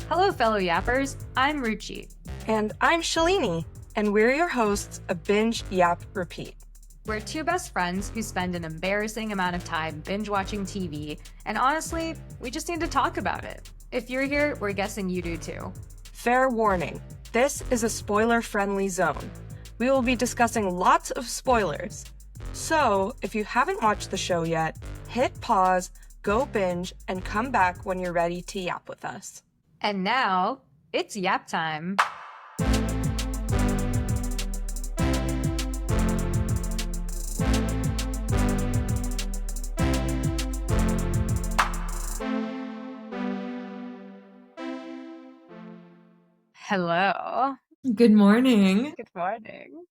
Hello, fellow yappers. I'm Ruchi. And I'm Shalini, and we're your hosts of Binge Yap Repeat. We're two best friends who spend an embarrassing amount of time binge watching TV, and honestly, we just need to talk about it. If you're here, we're guessing you do too. Fair warning, this is a spoiler-friendly zone. We will be discussing lots of spoilers. So, if you haven't watched the show yet, hit pause, go binge, and come back when you're ready to yap with us. And now, it's yap time. Hello. Good morning. Good morning.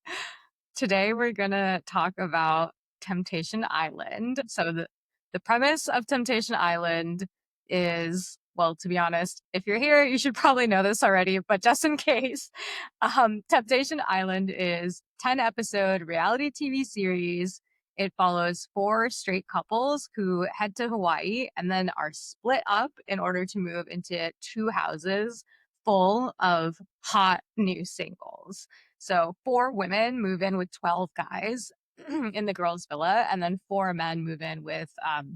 Today we're going to talk about Temptation Island. So the premise of Temptation Island is, well, to be honest, if you're here, you should probably know this already, but just in case, Temptation Island is 10-episode reality TV series. It follows 4 straight couples who head to Hawaii and then are split up in order to move into 2 houses full of hot new singles. So 4 women move in with 12 guys in the girls' villa, and then 4 men move in with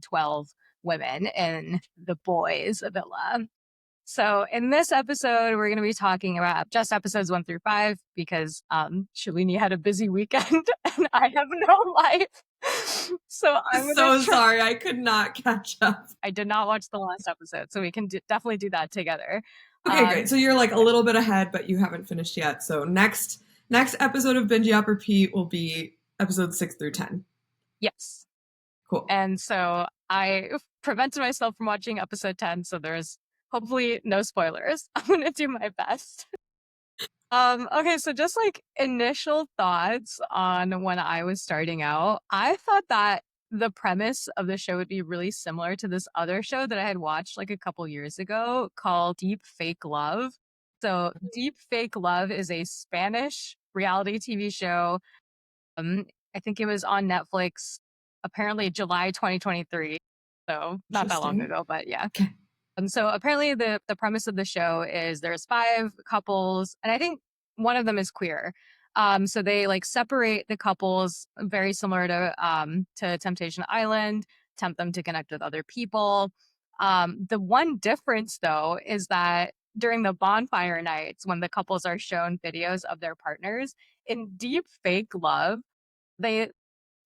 12 women in the boys' villa. So in this episode, we're going to be talking about just episodes 1 through 5 because Shalini had a busy weekend and I have no life. So I'm sorry, I could not catch up. I did not watch the last episode, so we can definitely do that together. Okay, great. So you're like a little bit ahead, but you haven't finished yet. So next episode of Binge Yap Repeat will be episodes 6 through 10. Yes. Cool. And so I prevented myself from watching episode 10, so there's hopefully no spoilers. I'm going to do my best. Okay, so just like initial thoughts on when I was starting out, I thought that the premise of the show would be really similar to this other show that I had watched like a couple years ago called Deep Fake Love. So Deep Fake Love is a Spanish reality TV show. I think it was on Netflix, apparently July 2023. So not that long ago, but yeah. Okay. And so apparently the premise of the show is there's 5 couples, and I think one of them is queer. So they like separate the couples, very similar to Temptation Island, tempt them to connect with other people. The one difference though is that during the bonfire nights, when the couples are shown videos of their partners in Deep Fake Love, they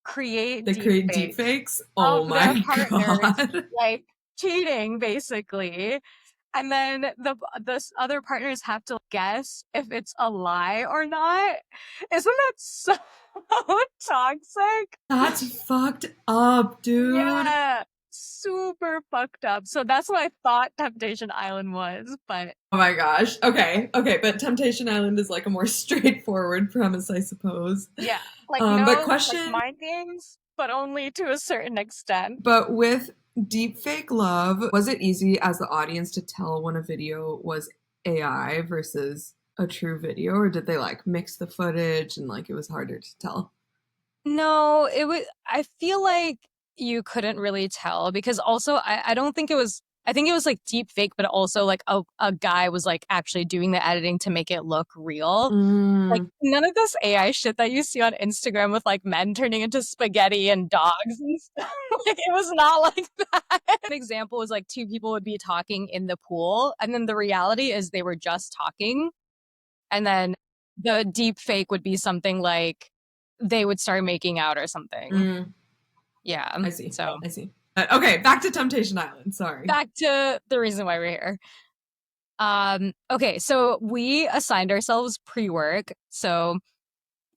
create deep fakes. Oh my God. like cheating basically. And then the other partners have to guess if it's a lie or not. Isn't that so toxic? That's fucked up, dude. Yeah, super fucked up. So that's what I thought Temptation Island was, but oh my gosh. Okay, but Temptation Island is like a more straightforward premise, I suppose. Yeah, like but question, like mind games, but only to a certain extent. But with Deep Fake Love, was it easy as the audience to tell when a video was AI versus a true video, or did they like mix the footage and like it was harder to tell? No, I feel like you couldn't really tell because also I don't think it was, I think it was like deep fake, but also like a guy was like actually doing the editing to make it look real. Like none of this AI shit that you see on Instagram with like men turning into spaghetti and dogs and stuff. Like it was not like that. An example was like 2 people would be talking in the pool, and then the reality is they were just talking. And then the deep fake would be something like they would start making out or something. Yeah. I see. So I see. Okay, back to Temptation Island. Sorry. Back to the reason why we're here. Okay, so we assigned ourselves pre-work. So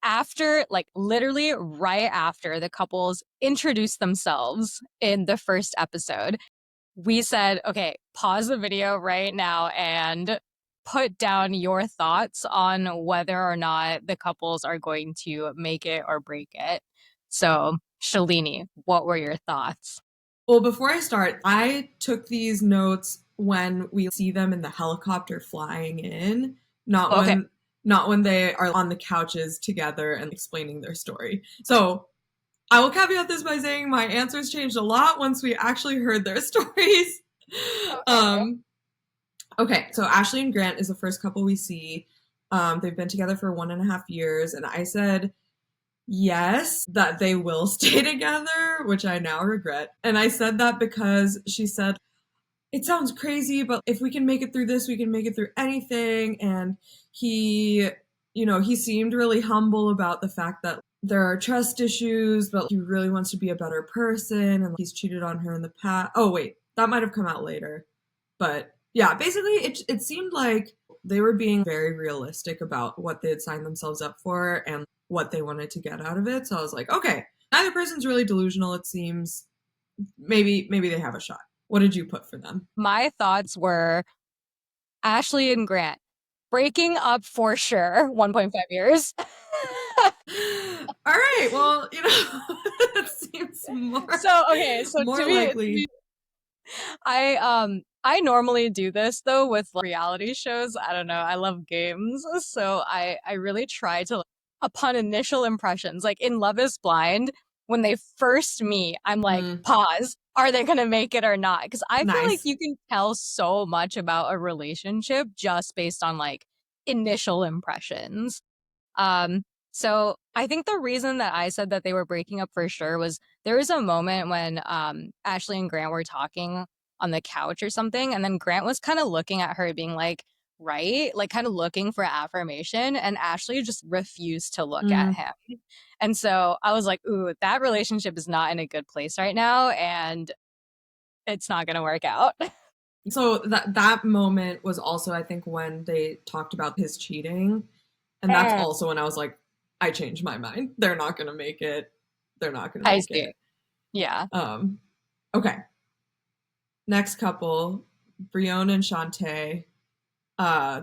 after, like literally right after the couples introduced themselves in the first episode, we said, okay, pause the video right now and put down your thoughts on whether or not the couples are going to make it or break it. So, Shalini, what were your thoughts? Well, before I start, I took these notes when we see them in the helicopter flying in, not when they are on the couches together and explaining their story. So I will caveat this by saying my answers changed a lot once we actually heard their stories. Okay, so Ashley and Grant is the first couple we see. They've been together for 1.5 years, and I said yes, that they will stay together, which I now regret. And I said that because she said, it sounds crazy, but if we can make it through this, we can make it through anything. And he seemed really humble about the fact that there are trust issues, but he really wants to be a better person. And he's cheated on her in the past. Oh, wait, that might have come out later. But yeah, basically, it seemed like they were being very realistic about what they had signed themselves up for and what they wanted to get out of it. So I was like, okay, neither person's really delusional, it seems. Maybe they have a shot. What did you put for them? My thoughts were Ashley and Grant breaking up for sure, 1.5 years. All right, well, it seems more So more likely. I normally do this though with reality shows. I don't know. I love games. So I really try to upon initial impressions, like in Love is Blind, when they first meet, I'm like, pause. Are they going to make it or not? Because I feel like Nice. you can tell so much about a relationship just based on like initial impressions. So I think the reason that I said that they were breaking up for sure was there was a moment when Ashley and Grant were talking on the couch or something, and then Grant was kind of looking at her being like, right? Like kind of looking for affirmation, and Ashley just refused to look at him. And so I was like, ooh, that relationship is not in a good place right now, and it's not gonna work out. So that moment was also, I think, when they talked about his cheating. And that's also when I was like, I changed my mind. They're not gonna make it. They're not gonna I make see. it. Yeah. Okay. Next couple, Brione and Shantae.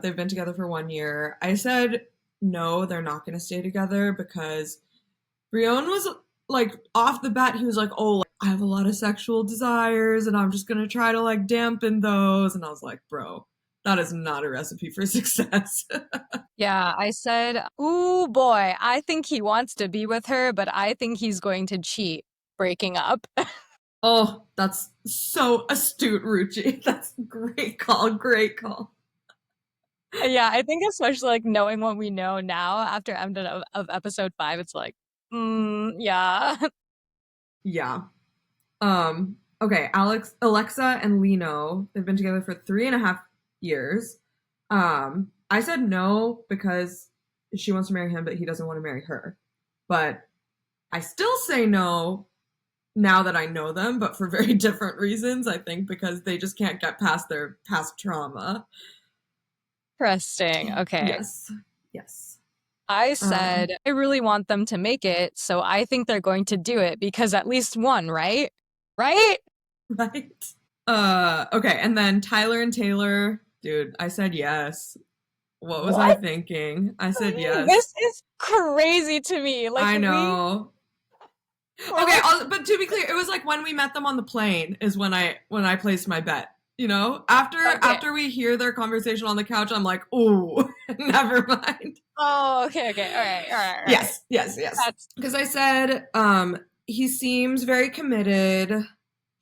They've been together for 1 year. I said no, they're not gonna stay together because Brione was like off the bat, he was like, oh, like, I have a lot of sexual desires and I'm just gonna try to like dampen those. And I was like, bro, that is not a recipe for success. Yeah, I said, ooh boy, I think he wants to be with her, but I think he's going to cheat, breaking up. Oh, that's so astute, Ruchi. That's great call. Great call. Yeah, I think especially like knowing what we know now after end of episode 5, it's like, yeah. Yeah. Okay, Alexa and Lino, they've been together for 3.5 years. I said no because she wants to marry him, but he doesn't want to marry her. But I still say no now that I know them, but for very different reasons, I think, because they just can't get past their past trauma. Interesting. Okay. Yes. Yes. I said, I really want them to make it, so I think they're going to do it because at least one, right? Right? Right. Okay, and then Tyler and Taylor, dude, I said yes. What was I What? thinking? I said yes. This is crazy to me. Like I know. we're Okay, like, but to be clear, it was like when we met them on the plane is when I placed my bet. You know, after we hear their conversation on the couch, I'm like, oh, never mind. oh, okay, all right. Yes. That's Because I said, he seems very committed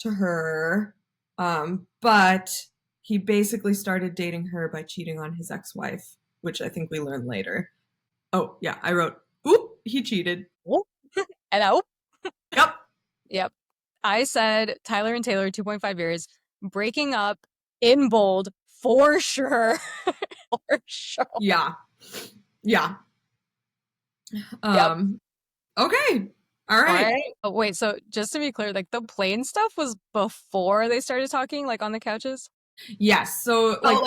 to her, but he basically started dating her by cheating on his ex-wife, which I think we learn later. Oh yeah, I wrote, oop, he cheated. and oh, Yep. yep. I said Tyler and Taylor 2.5 years breaking up in bold for sure. For sure. Yeah. Yep. Okay. All right. Oh, wait, so just to be clear, like the plane stuff was before they started talking, like on the couches? Yes. So like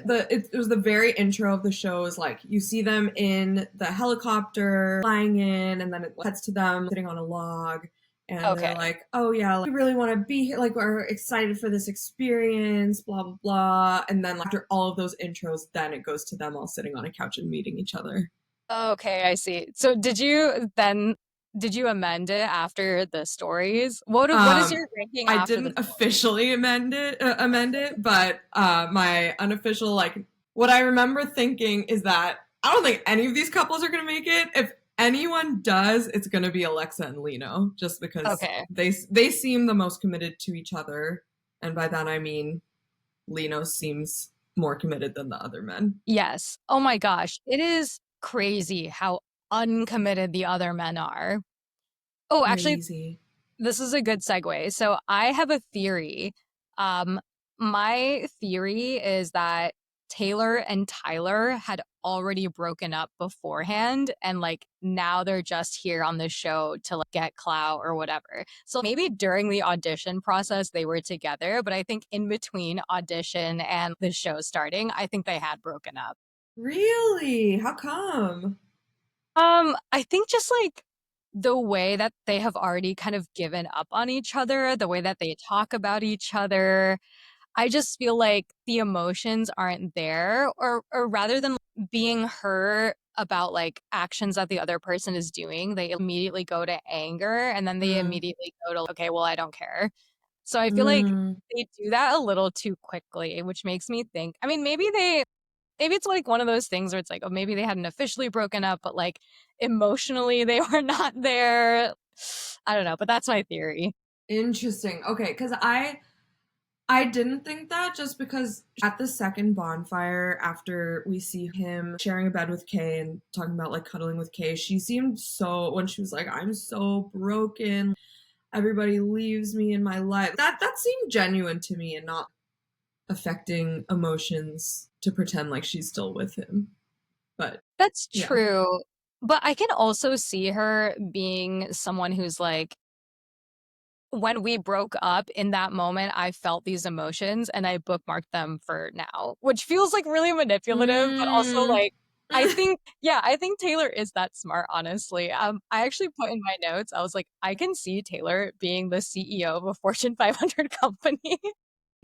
like it was the very intro of the show is like you see them in the helicopter flying in and then it cuts to them sitting on a log and they're like, oh yeah, like, we really want to be here, like we're excited for this experience, blah blah blah. And then after all of those intros, then it goes to them all sitting on a couch and meeting each other. Okay, I see. So did you amend it after the stories? What is your ranking I after didn't officially amend it, but my unofficial, like, what I remember thinking is that I don't think any of these couples are going to make it. If anyone does, it's going to be Alexa and Lino, just because they seem the most committed to each other, and by that I mean Lino seems more committed than the other men. Yes. Oh my gosh. It is crazy how uncommitted the other men are. Oh, actually, Crazy. this is a good segue. So I have a theory. Um, my theory is that Taylor and Tyler had already broken up beforehand, and like now they're just here on the show to like get clout or whatever. So maybe during the audition process they were together, but I think in between audition and the show starting, I think they had broken up. Really? How come? I think just like the way that they have already kind of given up on each other, the way that they talk about each other, I just feel like the emotions aren't there, or rather than being hurt about like actions that the other person is doing, they immediately go to anger and then they Mm. immediately go to, okay, well, I don't care. So I feel like Mm. they do that a little too quickly, which makes me think, I mean, maybe it's like one of those things where it's like, oh, maybe they hadn't officially broken up, but like emotionally they were not there. I don't know, but that's my theory. Interesting. Okay, because I didn't think that just because at the second bonfire, after we see him sharing a bed with Kay and talking about like cuddling with Kay, she seemed so, when she was like, I'm so broken, everybody leaves me in my life. That seemed genuine to me and not affecting emotions to pretend like she's still with him. But That's yeah. true. But I can also see her being someone who's like, when we broke up in that moment, I felt these emotions and I bookmarked them for now, which feels like really manipulative, but also Mm. like, I think, yeah, I think Taylor is that smart, honestly. I actually put in my notes, I was like, I can see Taylor being the CEO of a Fortune 500 company.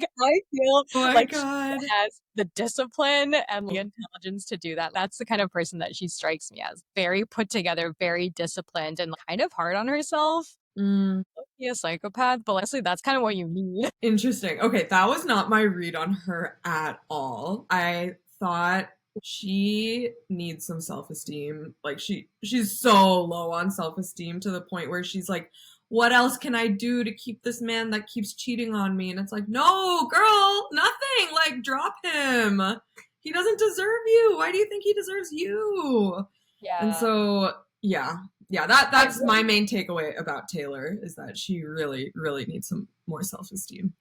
I feel Oh my like she god. has the discipline and the intelligence to do that. That's the kind of person that she strikes me as. Very put together, very disciplined, and kind of hard on herself. Mm. Be a psychopath, but honestly, that's kind of what you need. Interesting. Okay, that was not my read on her at all. I thought she needs some self-esteem. Like she's so low on self-esteem to the point where she's like, what else can I do to keep this man that keeps cheating on me? And it's like, no, girl, nothing. Like drop him. He doesn't deserve you. Why do you think he deserves you? And Yeah. so, yeah, yeah, I that's my really, main takeaway about Taylor is that she really, really needs some more self-esteem.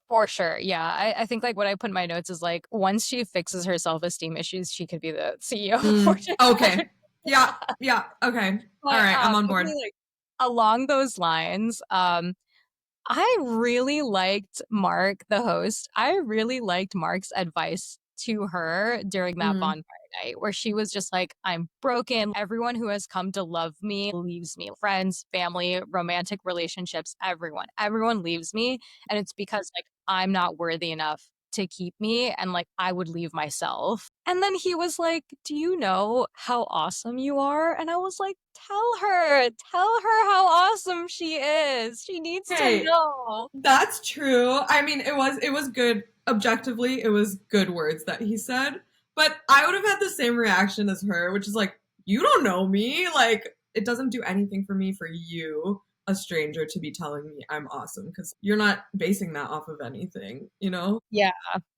for sure. Yeah. I think like what I put in my notes is like once she fixes her self-esteem issues, she could be the CEO of Fortune 500. Okay. Yeah. Yeah. Okay. All But right. I'm on board. okay, like along those lines, I really liked Mark, the host. I really liked Mark's advice to her during that Mm. bonfire night, where she was just like, I'm broken. Everyone who has come to love me leaves me. Friends, family, romantic relationships, everyone leaves me. And it's because like I'm not worthy enough to keep me and like I would leave myself. And then he was like, do you know how awesome you are? And I was like, tell her how awesome she is. She needs to Hey, know. that's true. I mean, it was good. Objectively, it was good words that he said. But I would have had the same reaction as her, which is like, you don't know me. Like, it doesn't do anything for me for you, a stranger, to be telling me I'm awesome because you're not basing that off of anything, you know? Yeah,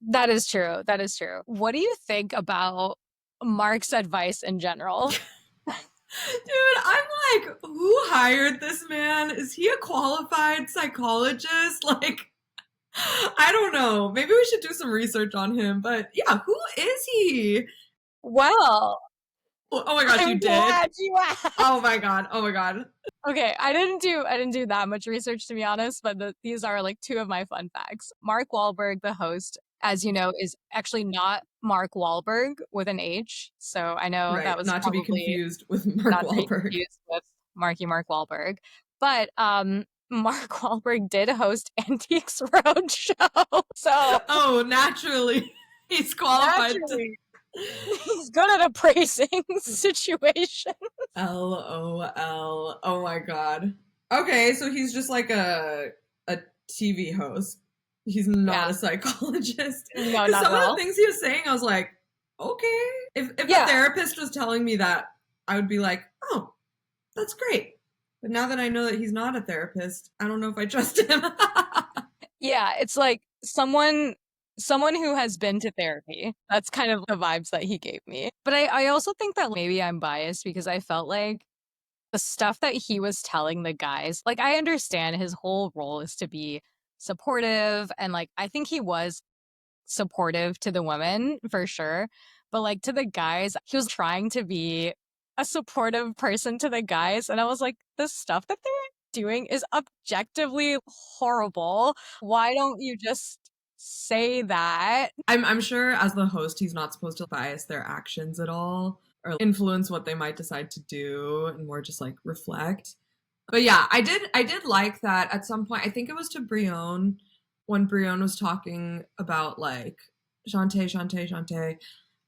that is true. That is true. What do you think about Mark's advice in general? Dude, I'm like, who hired this man? Is he a qualified psychologist? Like, I don't know. Maybe we should do some research on him. But yeah, who is he? Well, Oh my gosh, you I'm did? glad you asked. Oh my god. Oh my god. Okay, I didn't do that much research to be honest, but these are like two of my fun facts. Mark Wahlberg, the host, as you know, is actually not Mark Wahlberg with an H. So I know that Right. was Not to be probably confused with Mark not to be Wahlberg. confused with Mark Wahlberg. But Mark Wahlberg did host Antiques Roadshow. So Oh, naturally. He's qualified to. naturally he's good at appraising situation. LOL. Oh my god. Okay, so he's just like a TV host. He's not Yeah. a psychologist. No, Because not at some of the all. things he was saying, I was like, okay. If a Yeah. therapist was telling me that, I would be like, oh, that's great. But now that I know that he's not a therapist, I don't know if I trust him. Yeah, it's like someone someone who has been to therapy. That's kind of the vibes that he gave me. But I also think that maybe I'm biased because I felt like the stuff that he was telling the guys, like, I understand his whole role is to be supportive. And like, I think he was supportive to the women for sure. But like to the guys, he was trying to be a supportive person to the guys. And I was like, the stuff that they're doing is objectively horrible. Why don't you just say that? I'm sure as the host, he's not supposed to bias their actions at all or influence what they might decide to do and more just like reflect. But yeah, I did like that at some point. I think it was to Brienne when Brienne was talking about like Shantae.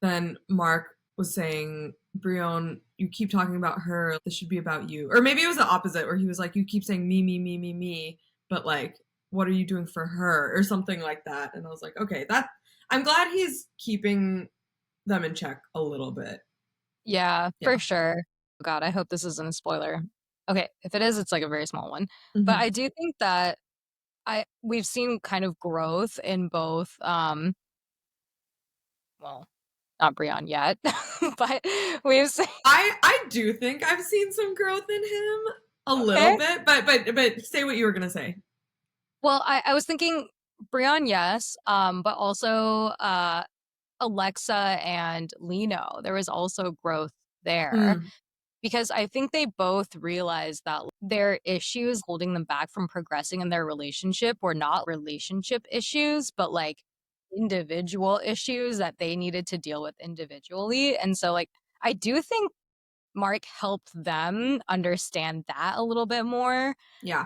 Then Mark was saying, Brienne, you keep talking about her. This should be about you. Or maybe it was the opposite, where he was like, you keep saying me, but like, what are you doing for her? Or something like that. And I was like, okay, I'm glad he's keeping them in check a little bit. Yeah, Yeah. for sure. Oh God, I hope this isn't a spoiler. Okay, if it is, it's like a very small one. But Mm-hmm. I do think that we've seen kind of growth in both well, not Brienne yet, but we've seen I do think I've seen some growth in him a little okay. bit, but say what you were gonna say. Well, I was thinking Brienne, yes, but also Alexa and Lino. There was also growth there. Mm, Because I think they both realized that their issues holding them back from progressing in their relationship were not relationship issues, but like individual issues that they needed to deal with individually. And so, like, I do think Mark helped them understand that a little bit more. yeah.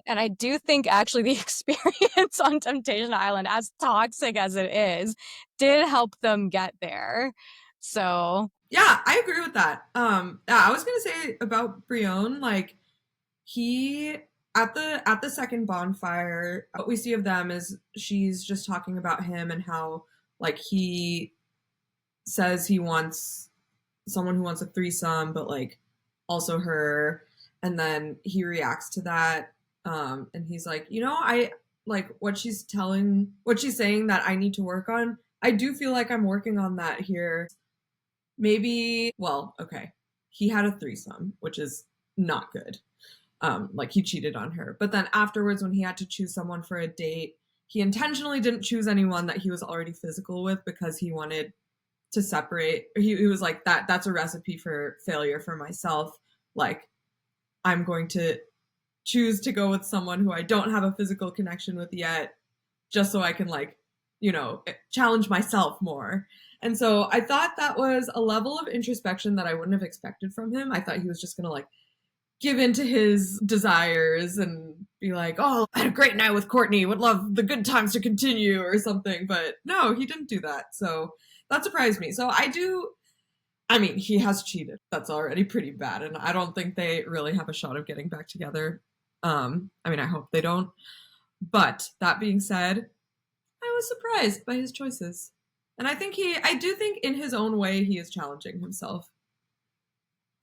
And I do think actually the experience on Temptation Island, as toxic as it is, did help them get there. So, Yeah, I agree with that. Yeah, I was gonna say about Brion, like he at the second bonfire, what we see of them is she's just talking about him and how like he says he wants someone who wants a threesome, but like also her. And then he reacts to that. And he's like, I like what she's saying that I need to work on. I do feel like I'm working on that here. Maybe, well, okay. He had a threesome, which is not good. Like he cheated on her. But then afterwards, when he had to choose someone for a date, he intentionally didn't choose anyone that he was already physical with because he wanted to separate. He was like, that's a recipe for failure for myself. Like, I'm going to choose to go with someone who I don't have a physical connection with yet, just so I can like, challenge myself more. And so I thought that was a level of introspection that I wouldn't have expected from him. I thought he was just gonna like give in to his desires and be like, oh, I had a great night with Courtney, would love the good times to continue or something. But no, he didn't do that. So that surprised me. So I mean, he has cheated. That's already pretty bad. And I don't think they really have a shot of getting back together. I mean, I hope they don't. But that being said, I was surprised by his choices. And I do think in his own way, he is challenging himself.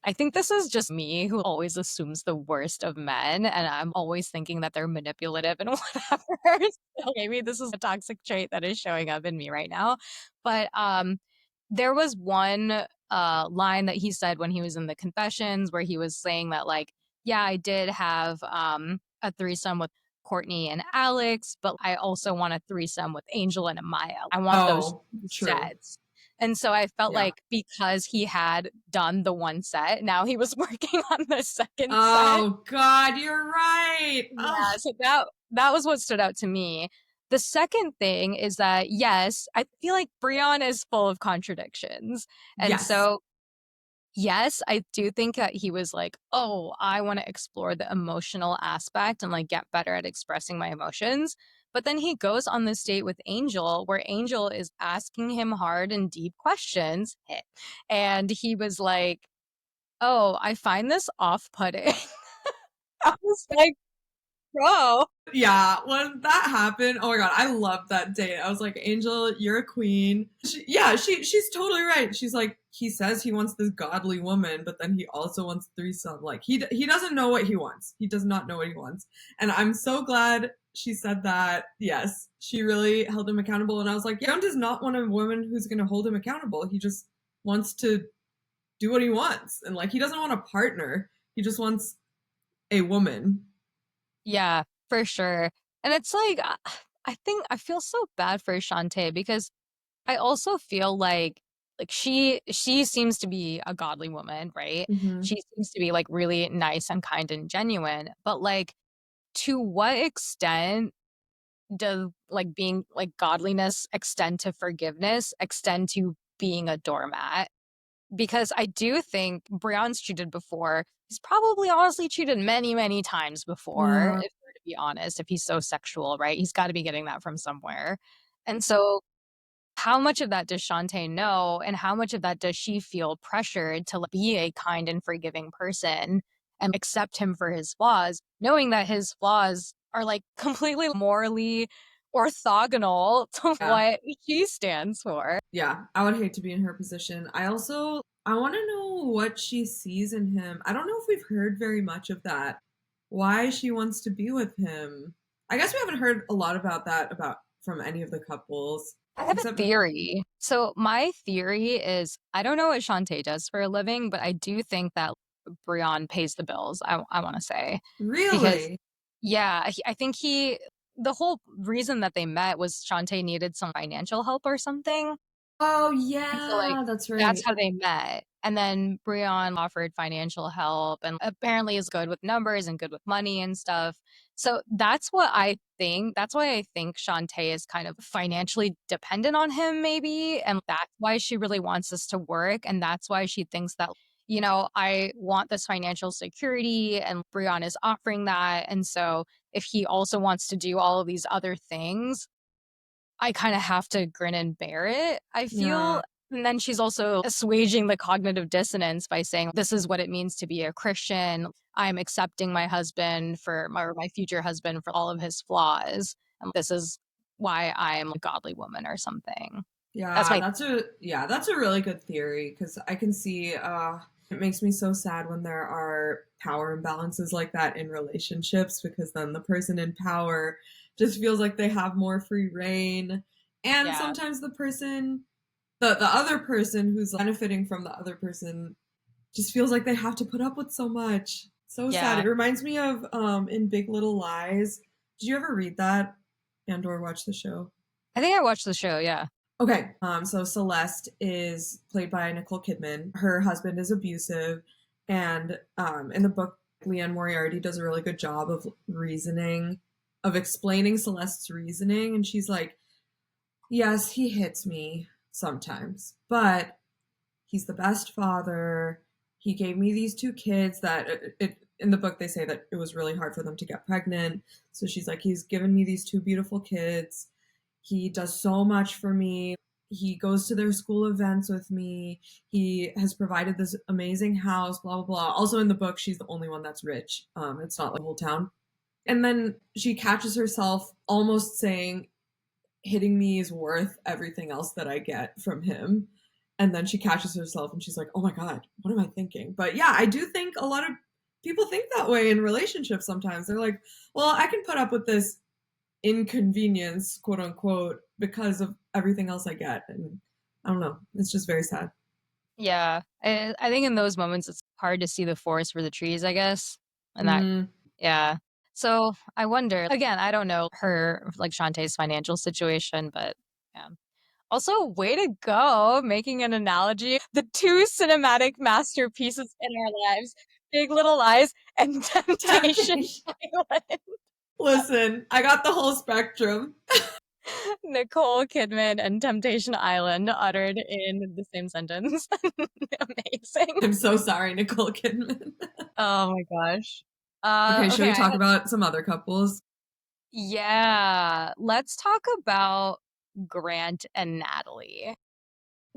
I think this is just me who always assumes the worst of men, and I'm always thinking that they're manipulative and whatever. So maybe this is a toxic trait that is showing up in me right now. But there was one line that he said when he was in the confessions where he was saying that, like, yeah, I did have a threesome with Courtney and Alex, but I also want a threesome with Angel and Amaya. I want those Oh, true. sets. And so I felt Yeah. like because he had done the one set, now he was working on the second set. Oh God, you're right. Oh, Yeah, so that was what stood out to me. The second thing is that yes, I feel like Brian is full of contradictions. And yes. so yes, I do think that he was like, "Oh, I want to explore the emotional aspect and like get better at expressing my emotions." But then he goes on this date with Angel where Angel is asking him hard and deep questions. And he was like, "Oh, I find this off-putting." I was like, "Bro." Yeah, when that happened, oh my God, I loved that date. I was like, Angel, you're a queen. She's totally right. She's like, he says he wants this godly woman, but then he also wants threesome. Like he doesn't know what he wants. He does not know what he wants. And I'm so glad she said that, yes, she really held him accountable. And I was like, Yeon does not want a woman who's going to hold him accountable. He just wants to do what he wants. And like, he doesn't want a partner. He just wants a woman. Yeah, for sure. And it's like, I think I feel so bad for Shantae because I also feel like she seems to be a godly woman, right? Mm-hmm. She seems to be like really nice and kind and genuine, but like to what extent does like being like godliness extend to forgiveness, extend to being a doormat? Because I do think Brian's cheated before. He's probably honestly cheated many, many times before, Yeah. if we're to be honest, if he's so sexual, right? He's got to be getting that from somewhere. And so how much of that does Shantae know, and how much of that does she feel pressured to be a kind and forgiving person and accept him for his flaws, knowing that his flaws are like completely morally orthogonal to Yeah. what she stands for? Yeah. I would hate to be in her position. I want to know what she sees in him. I don't know if we've heard very much of that. Why she wants to be with him. I guess we haven't heard a lot about that about from any of the couples. I have a Except theory. So my theory is I don't know what Shantae does for a living, but I do think that Brian pays the bills. I want to say because really. yeah, I think the whole reason that they met was Shantae needed some financial help or something. Oh And so, like, yeah, that's that's right. how they met. And then Brian offered financial help and apparently is good with numbers and good with money and stuff. So that's what I think. That's why I think Shantae is kind of financially dependent on him, maybe. And that's why she really wants this to work. And that's why she thinks that, I want this financial security and Brian is offering that. And so if he also wants to do all of these other things, I kind of have to grin and bear it, I Yeah. feel. And then she's also assuaging the cognitive dissonance by saying, this is what it means to be a Christian. I'm accepting my husband or my future husband for all of his flaws. And this is why I'm a godly woman or something. That's Yeah, my, that's a really good theory because I can see it makes me so sad when there are power imbalances like that in relationships because then the person in power just feels like they have more free reign. And yeah, sometimes the other person who's benefiting from the other person just feels like they have to put up with so much. So sad. yeah. It reminds me of in Big Little Lies. Did you ever read that and or watch the show? I think I watched the show. Yeah. Okay, so Celeste is played by Nicole Kidman. Her husband is abusive, and in the book, Leanne Moriarty does a really good job of explaining Celeste's reasoning, and she's like, "Yes, he hits me sometimes, but he's the best father. He gave me these two kids that in the book they say that it was really hard for them to get pregnant. So she's like, he's given me these two beautiful kids. He does so much for me. He goes to their school events with me. He has provided this amazing house, blah, blah, blah. Also in the book, she's the only one that's rich. It's not like the whole town. And then she catches herself almost saying, hitting me is worth everything else that I get from him. And then she catches herself and she's like, oh my God, what am I thinking? But yeah, I do think a lot of people think that way in relationships sometimes. They're like, well, I can put up with this inconvenience, quote unquote, because of everything else I get. And I don't know. It's just very sad. Yeah. I think in those moments, it's hard to see the forest for the trees, I guess. And that, Mm, yeah. So I wonder, again, I don't know like Shantae's financial situation, but yeah. Also, way to go making an analogy. The two cinematic masterpieces in our lives, Big Little Lies and Temptation temptation. Island. Listen, I got the whole spectrum. Nicole Kidman and Temptation Island uttered in the same sentence. Amazing. I'm so sorry, Nicole Kidman. Oh my gosh. Okay, should Okay, we talk about some other couples? yeah. Let's talk about Grant and Natalie.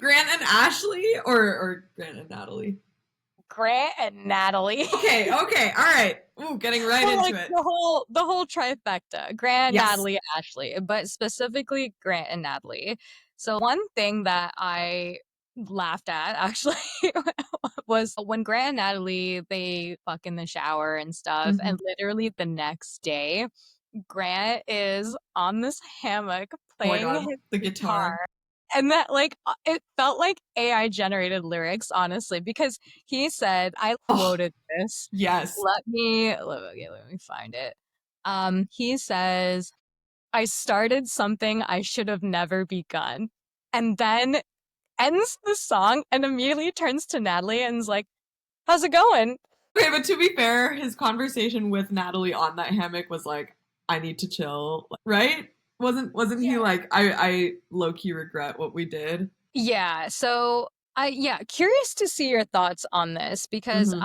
Grant and Ashley or Grant and Natalie? Grant and Natalie. Okay, okay, all right. Ooh, getting right Well, into like it. the whole trifecta. Grant, Yes. Natalie, Ashley, but specifically Grant and Natalie. So one thing that I laughed at actually was when Grant and Natalie they fuck in the shower and stuff, Mm-hmm. and literally the next day Grant is on this hammock Oh my playing God, his the guitar. guitar. And that, like, it felt like AI generated lyrics, honestly, because he said, I Oh, quoted this. yes. Okay, let me find it. He says, I started something I should have never begun. And then ends the song and immediately turns to Natalie and is like, how's it going? Okay, but to be fair, his conversation with Natalie on that hammock was like, I need to chill, right? Wasn't he like, I low key regret what we did? Yeah, so curious to see your thoughts on this because Mm-hmm.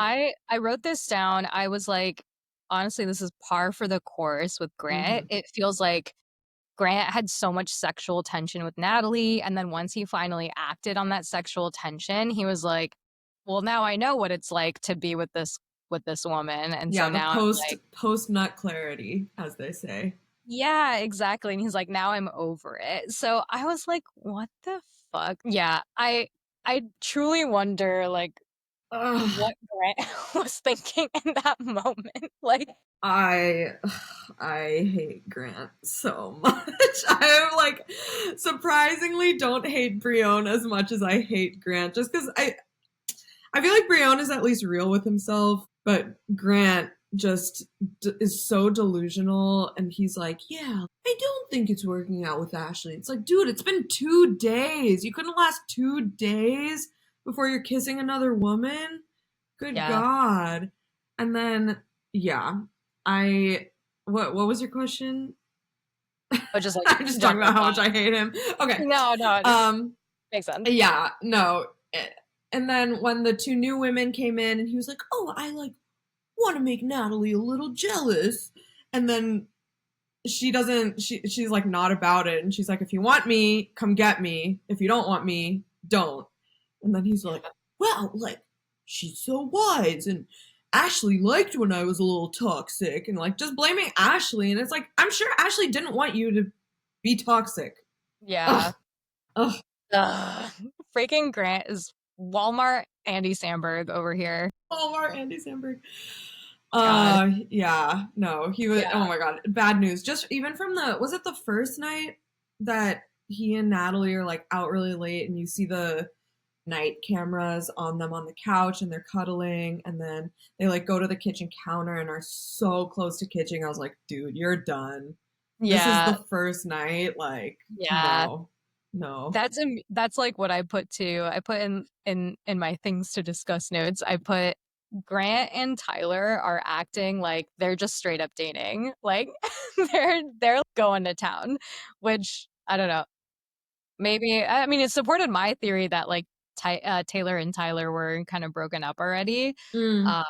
I wrote this down. I was like, honestly, this is par for the course with Mm-hmm. Grant. It feels like Grant had so much sexual tension with Natalie, and then once he finally acted on that sexual tension, he was like, well, now I know what it's like to be with this woman. And so Yeah, the now I'm like, post nut clarity, as they say. yeah, exactly. And he's like, now I'm over it. So I was like, what the fuck? Yeah, I truly wonder like Ugh, what Grant was thinking in that moment. Like, I I hate Grant so much. I like surprisingly don't hate Brion as much as I hate Grant, just because I feel like Brion is at least real with himself, but Grant just is so delusional, and he's like, yeah, I don't think it's working out with Ashley. It's like, dude, it's been 2 days. You couldn't last 2 days before you're kissing another woman. Good yeah, God. And then, yeah, I what was your question? but just like I'm just talking general about how much thought. I hate him. Okay. No, it Um makes sense. yeah, no. And then when the two new women came in and he was like, "Oh, I like want to make Natalie a little jealous." And then she's like not about it, and she's like, "If you want me, come get me. If you don't want me, don't." And then he's like, "Well, like she's so wise, and Ashley liked when I was a little toxic," and like just blaming Ashley, and it's like, I'm sure Ashley didn't want you to be toxic. Yeah. Ugh. Ugh. Ugh. Freaking Grant is Walmart Andy Samberg over here. Walmart, Andy Samberg. God. Yeah, no, he was. Yeah. Oh my god, bad news. Just even from was it the first night that he and Natalie are like out really late, and you see the night cameras on them on the couch, and they're cuddling, and then they like go to the kitchen counter and are so close to kitchen. I was like, dude, you're done. This is Yeah. the first night. Like, Yeah. no, no. That's like what I put too. I put in my things to discuss notes. I put Grant and Tyler are acting like they're just straight up dating. Like they're going to town, which I don't know. Maybe I mean it supported my theory that like Taylor and Tyler were kind of broken up already. Mm. Uh,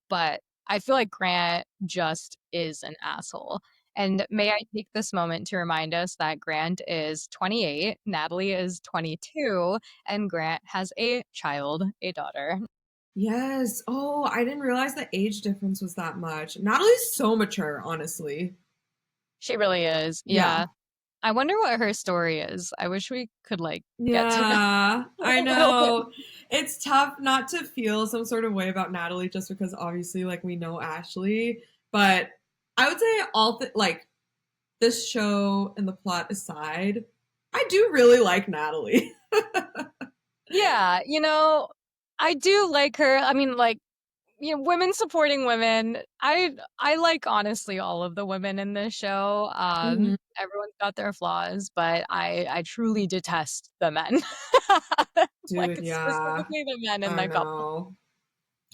but I feel like Grant just is an asshole. And may I take this moment to remind us that Grant is 28, Natalie is 22, and Grant has a child, a daughter. Yes. Oh, I didn't realize the age difference was that much. Natalie's so mature, honestly. She really is. Yeah. Yeah. I wonder what her story is. I wish we could like get to know Yeah, I a little bit. know. It's tough not to feel some sort of way about Natalie just because obviously like we know Ashley, but I would say like this show and the plot aside, I do really like Natalie. Yeah, I do like her. I mean, like, women supporting women. I like honestly all of the women in this show. Mhm. Everyone's got their flaws, but I truly detest the men. Like Dude, yeah. specifically the men in I the couple.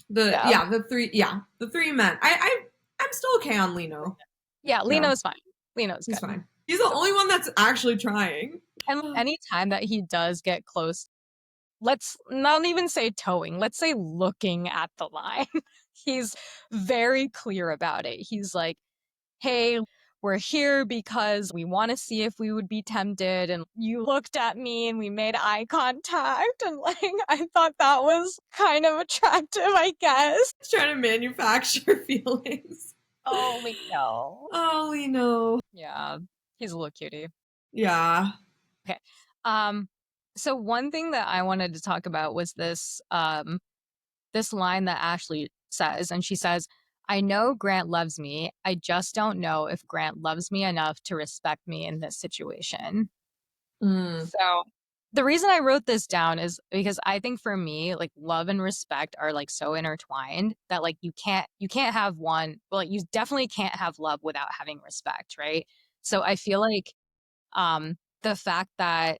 know. Yeah. The three men. I'm still okay on Lino. Yeah, Yeah, Lino's fine. Lino's he's good. fine. He's the only one that's actually trying. And any time that he does get close, let's not even say towing, let's say looking at the line. He's very clear about it. He's like, hey, we're here because we want to see if we would be tempted. And you looked at me and we made eye contact. And like, I thought that was kind of attractive, I guess. He's trying to manufacture feelings. Only no. Only no. Yeah, he's a little cutie. Yeah. Okay. So one thing that I wanted to talk about was this line that Ashley says, and she says, I know Grant loves me. I just don't know if Grant loves me enough to respect me in this situation. Mm, So the reason I wrote this down is because I think for me, like love and respect are like so intertwined that like you can't have one, well, you definitely can't have love without having respect, right? So I feel like the fact that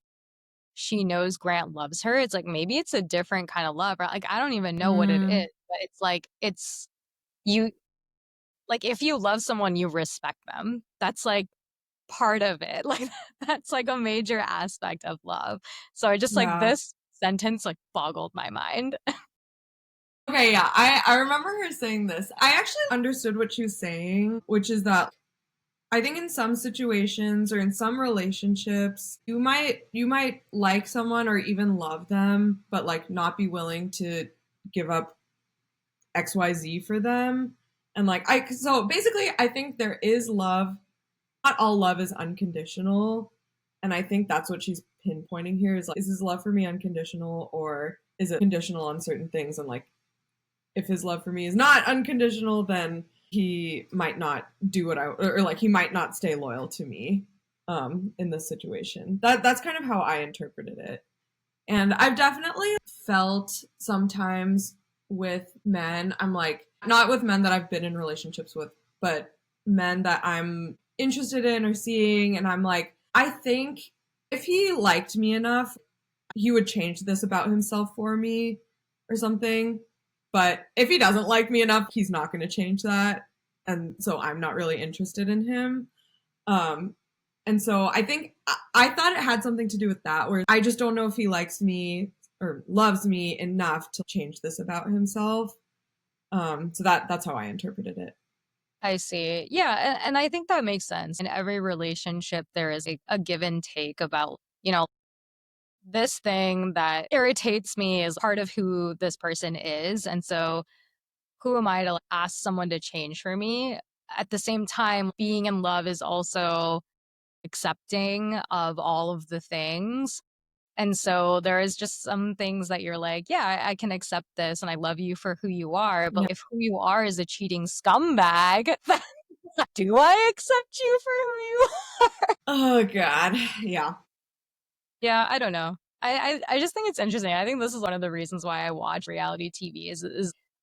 she knows Grant loves her, it's like maybe it's a different kind of love, right? Like I don't even know what it is, mm, but it's like it's you like if you love someone, you respect them. That's like part of it. Like that's like a major aspect of love. So I just like yeah. this sentence like boggled my mind. Okay, yeah, I remember her saying this. I actually understood what she was saying, which is that I think in some situations or in some relationships, you might like someone or even love them, but like not be willing to give up XYZ for them. And like I so basically I think there is love. Not all love is unconditional. And I think that's what she's pinpointing here is like, is his love for me unconditional or is it conditional on certain things? And like if his love for me is not unconditional, then he might not do what I or like he might not stay loyal to me in this situation. That's kind of how I interpreted it. And I've definitely felt sometimes with men, I'm like, not with men that I've been in relationships with, but men that I'm interested in or seeing. And I'm like, I think if he liked me enough, he would change this about himself for me or something. But if he doesn't like me enough, he's not going to change that. And so I'm not really interested in him. Um, and so I think I thought it had something to do with that, where I just don't know if he likes me or loves me enough to change this about himself. So that's how I interpreted it. I see. Yeah, and I think that makes sense. In every relationship, there is a give and take about, this thing that irritates me is part of who this person is. And so who am I to like, ask someone to change for me? At the same time, being in love is also accepting of all of the things. And so there is just some things that you're like, yeah, I can accept this and I love you for who you are. Yeah. But if who you are is a cheating scumbag, do I accept you for who you are? Oh God. Yeah. Yeah, I don't know. I just think it's interesting. I think this is one of the reasons why I watch reality TV is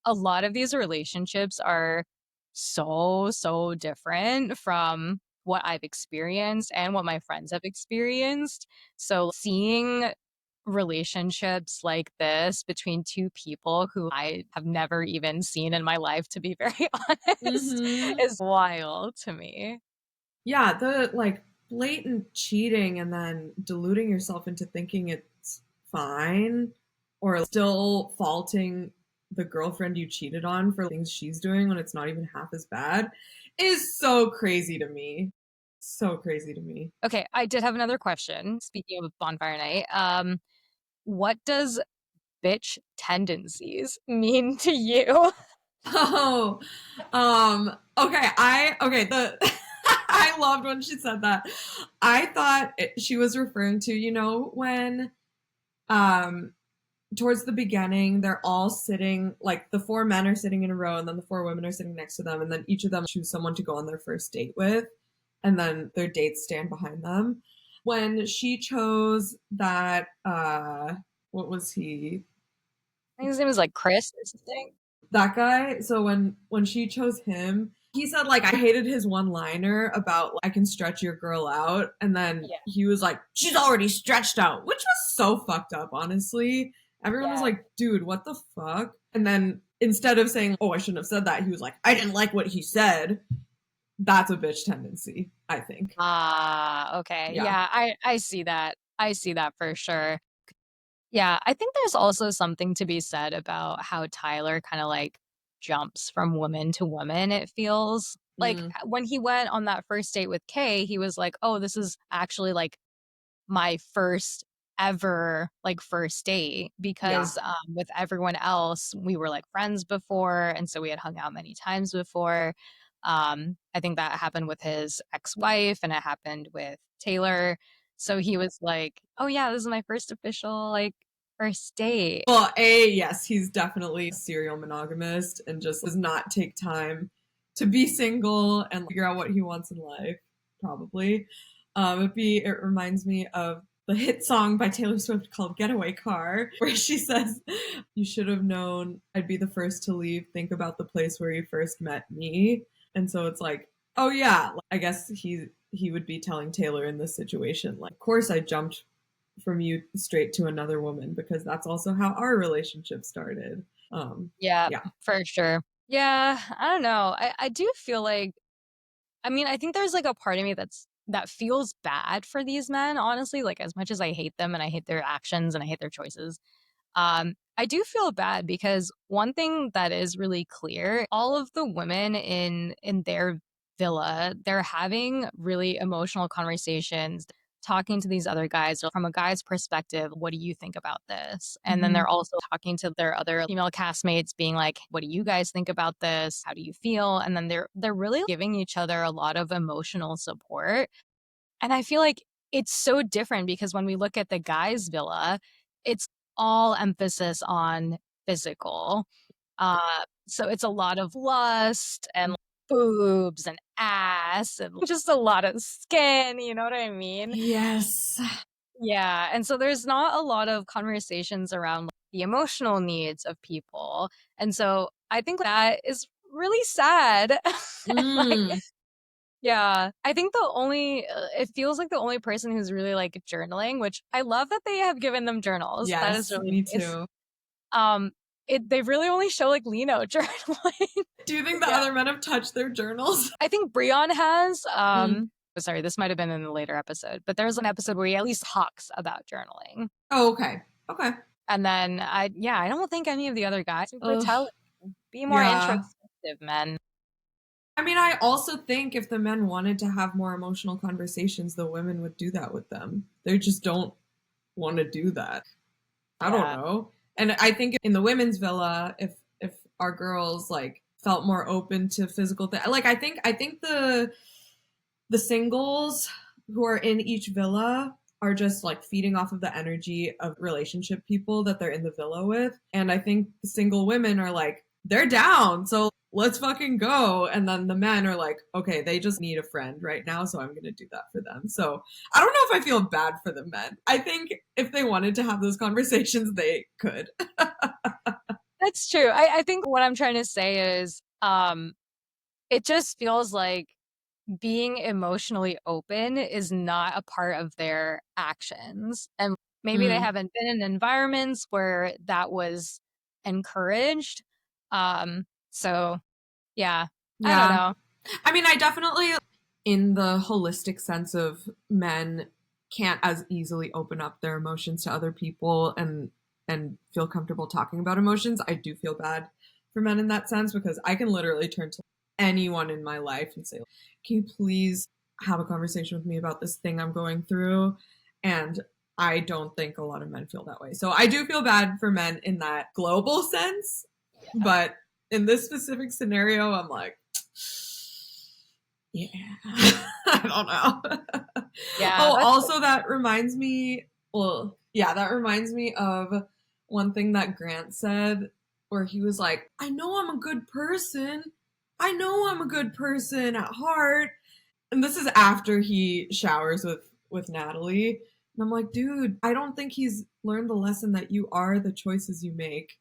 a lot of these relationships are so different from what I've experienced and what my friends have experienced. So seeing relationships like this between two people who I have never even seen in my life, to be very honest, Mm-hmm. is wild to me. Yeah, the like blatant cheating and then deluding yourself into thinking it's fine or still faulting the girlfriend you cheated on for things she's doing when it's not even half as bad is so crazy to me. So crazy to me. Okay, I did have another question. Speaking of bonfire night, what does bitch tendencies mean to you? Oh, okay. Okay. I loved when she said that. I thought she was referring to, when um towards the beginning, they're all sitting, like the four men are sitting in a row, and then the four women are sitting next to them, and then each of them choose someone to go on their first date with, and then their dates stand behind them. When she chose that, what was he? I think his name is like Chris or something. That guy. So when she chose him, he said like I hated his one liner about like, I can stretch your girl out, and then Yeah, he was like she's already stretched out, which was so fucked up. Honestly, everyone was yeah. like, dude, what the fuck? And then instead of saying, oh, I shouldn't have said that, he was like, I didn't like what he said. That's a bitch tendency, I think. Ah, okay. Yeah. Yeah, I see that. I see that for sure. Yeah, I think there's also something to be said about how Tyler kind of like jumps from woman to woman, it feels. Like Mm, when he went on that first date with Kay, he was like, "Oh, this is actually like my first ever like first date yeah. because with everyone else we were like friends before and so we had hung out many times before. I think that happened with his ex-wife and it happened with Taylor. So he was like, oh yeah, this is my first official like first date. Well, A, yes, he's definitely a serial monogamist and just does not take time to be single and figure out what he wants in life, probably. It reminds me of the hit song by Taylor Swift called Getaway Car, where she says, "You should have known I'd be the first to leave. Think about the place where you first met me." And so it's like, oh yeah, I guess he would be telling Taylor in this situation, like, of course I jumped from you straight to another woman because that's also how our relationship started. Yeah, Yeah. for sure. Yeah, I don't know. I do feel like, I mean, I think there's like a part of me that feels bad for these men, honestly, like as much as I hate them and I hate their actions and I hate their choices. I do feel bad because one thing that is really clear, all of the women in their villa, they're having really emotional conversations, talking to these other guys from a guy's perspective. What do you think about this? And then Mm-hmm. they're also talking to their other female castmates, being like, what do you guys think about this? How do you feel? And then they're really giving each other a lot of emotional support. And I feel like it's so different because when we look at the guy's villa, it's all emphasis on physical. So it's a lot of lust and boobs and ass and just a lot of skin, you know what I mean? Yes. Yeah. And so there's not a lot of conversations around like, the emotional needs of people. And so I think that is really sad. And, like, Mm. yeah, I think it feels like the only person who's really like journaling, which I love that they have given them journals. That is Yes, really me nice. too. They really only show like Lino journaling. Do you think the Yeah. other men have touched their journals? I think Breon has. Mm. Sorry, this might have been in a later episode, but there's an episode where he at least talks about journaling. Oh, okay. Okay. And then I don't think any of the other guys super Ugh. telling. Be more Yeah. introspective, men. I mean, I also think if the men wanted to have more emotional conversations, the women would do that with them. They just don't want to do that. I don't Yeah. know. And I think in the women's villa, if our girls like felt more open to physical things, like I think the singles who are in each villa are just like feeding off of the energy of relationship people that they're in the villa with. And I think the single women are like, they're down, so let's fucking go. And then the men are like, okay, they just need a friend right now, so I'm gonna do that for them. So I don't know if I feel bad for the men. I think if they wanted to have those conversations, they could. That's true. I think what I'm trying to say is it just feels like being emotionally open is not a part of their actions. And maybe they Mm, haven't been in environments where that was encouraged. So yeah, I don't yeah. know. I mean, I definitely, in the holistic sense of men can't as easily open up their emotions to other people and feel comfortable talking about emotions. I do feel bad for men in that sense because I can literally turn to anyone in my life and say, "Can you please have a conversation with me about this thing I'm going through?" And I don't think a lot of men feel that way. So I do feel bad for men in that global sense, but in this specific scenario, I'm like, yeah. I don't know. Yeah, Oh, that's also that reminds me, well, yeah, that reminds me of one thing that Grant said where he was like, I know I'm a good person. I know I'm a good person at heart. And this is after he showers with Natalie. And I'm like, dude, I don't think he's learned the lesson that you are the choices you make.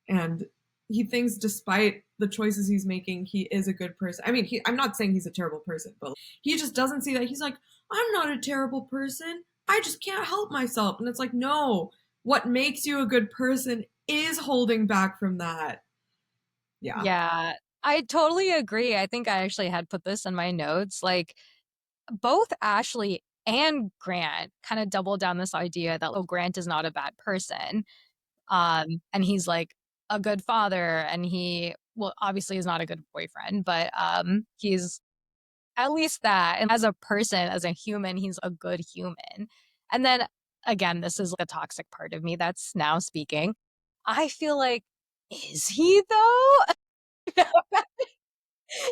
And he thinks despite the choices he's making, he is a good person. I mean, I'm not saying he's a terrible person, but he just doesn't see that. He's like, I'm not a terrible person. I just can't help myself. And it's like, no, what makes you a good person is holding back from that. Yeah. yeah. I totally agree. I think I actually had put this in my notes. Like both Ashley and Grant kind of double down this idea that oh, Grant is not a bad person. And he's like a good father and he well obviously is not a good boyfriend, but he's at least that. And as a person, as a human, he's a good human. And then again, this is like a toxic part of me that's now speaking. I feel like, is he though?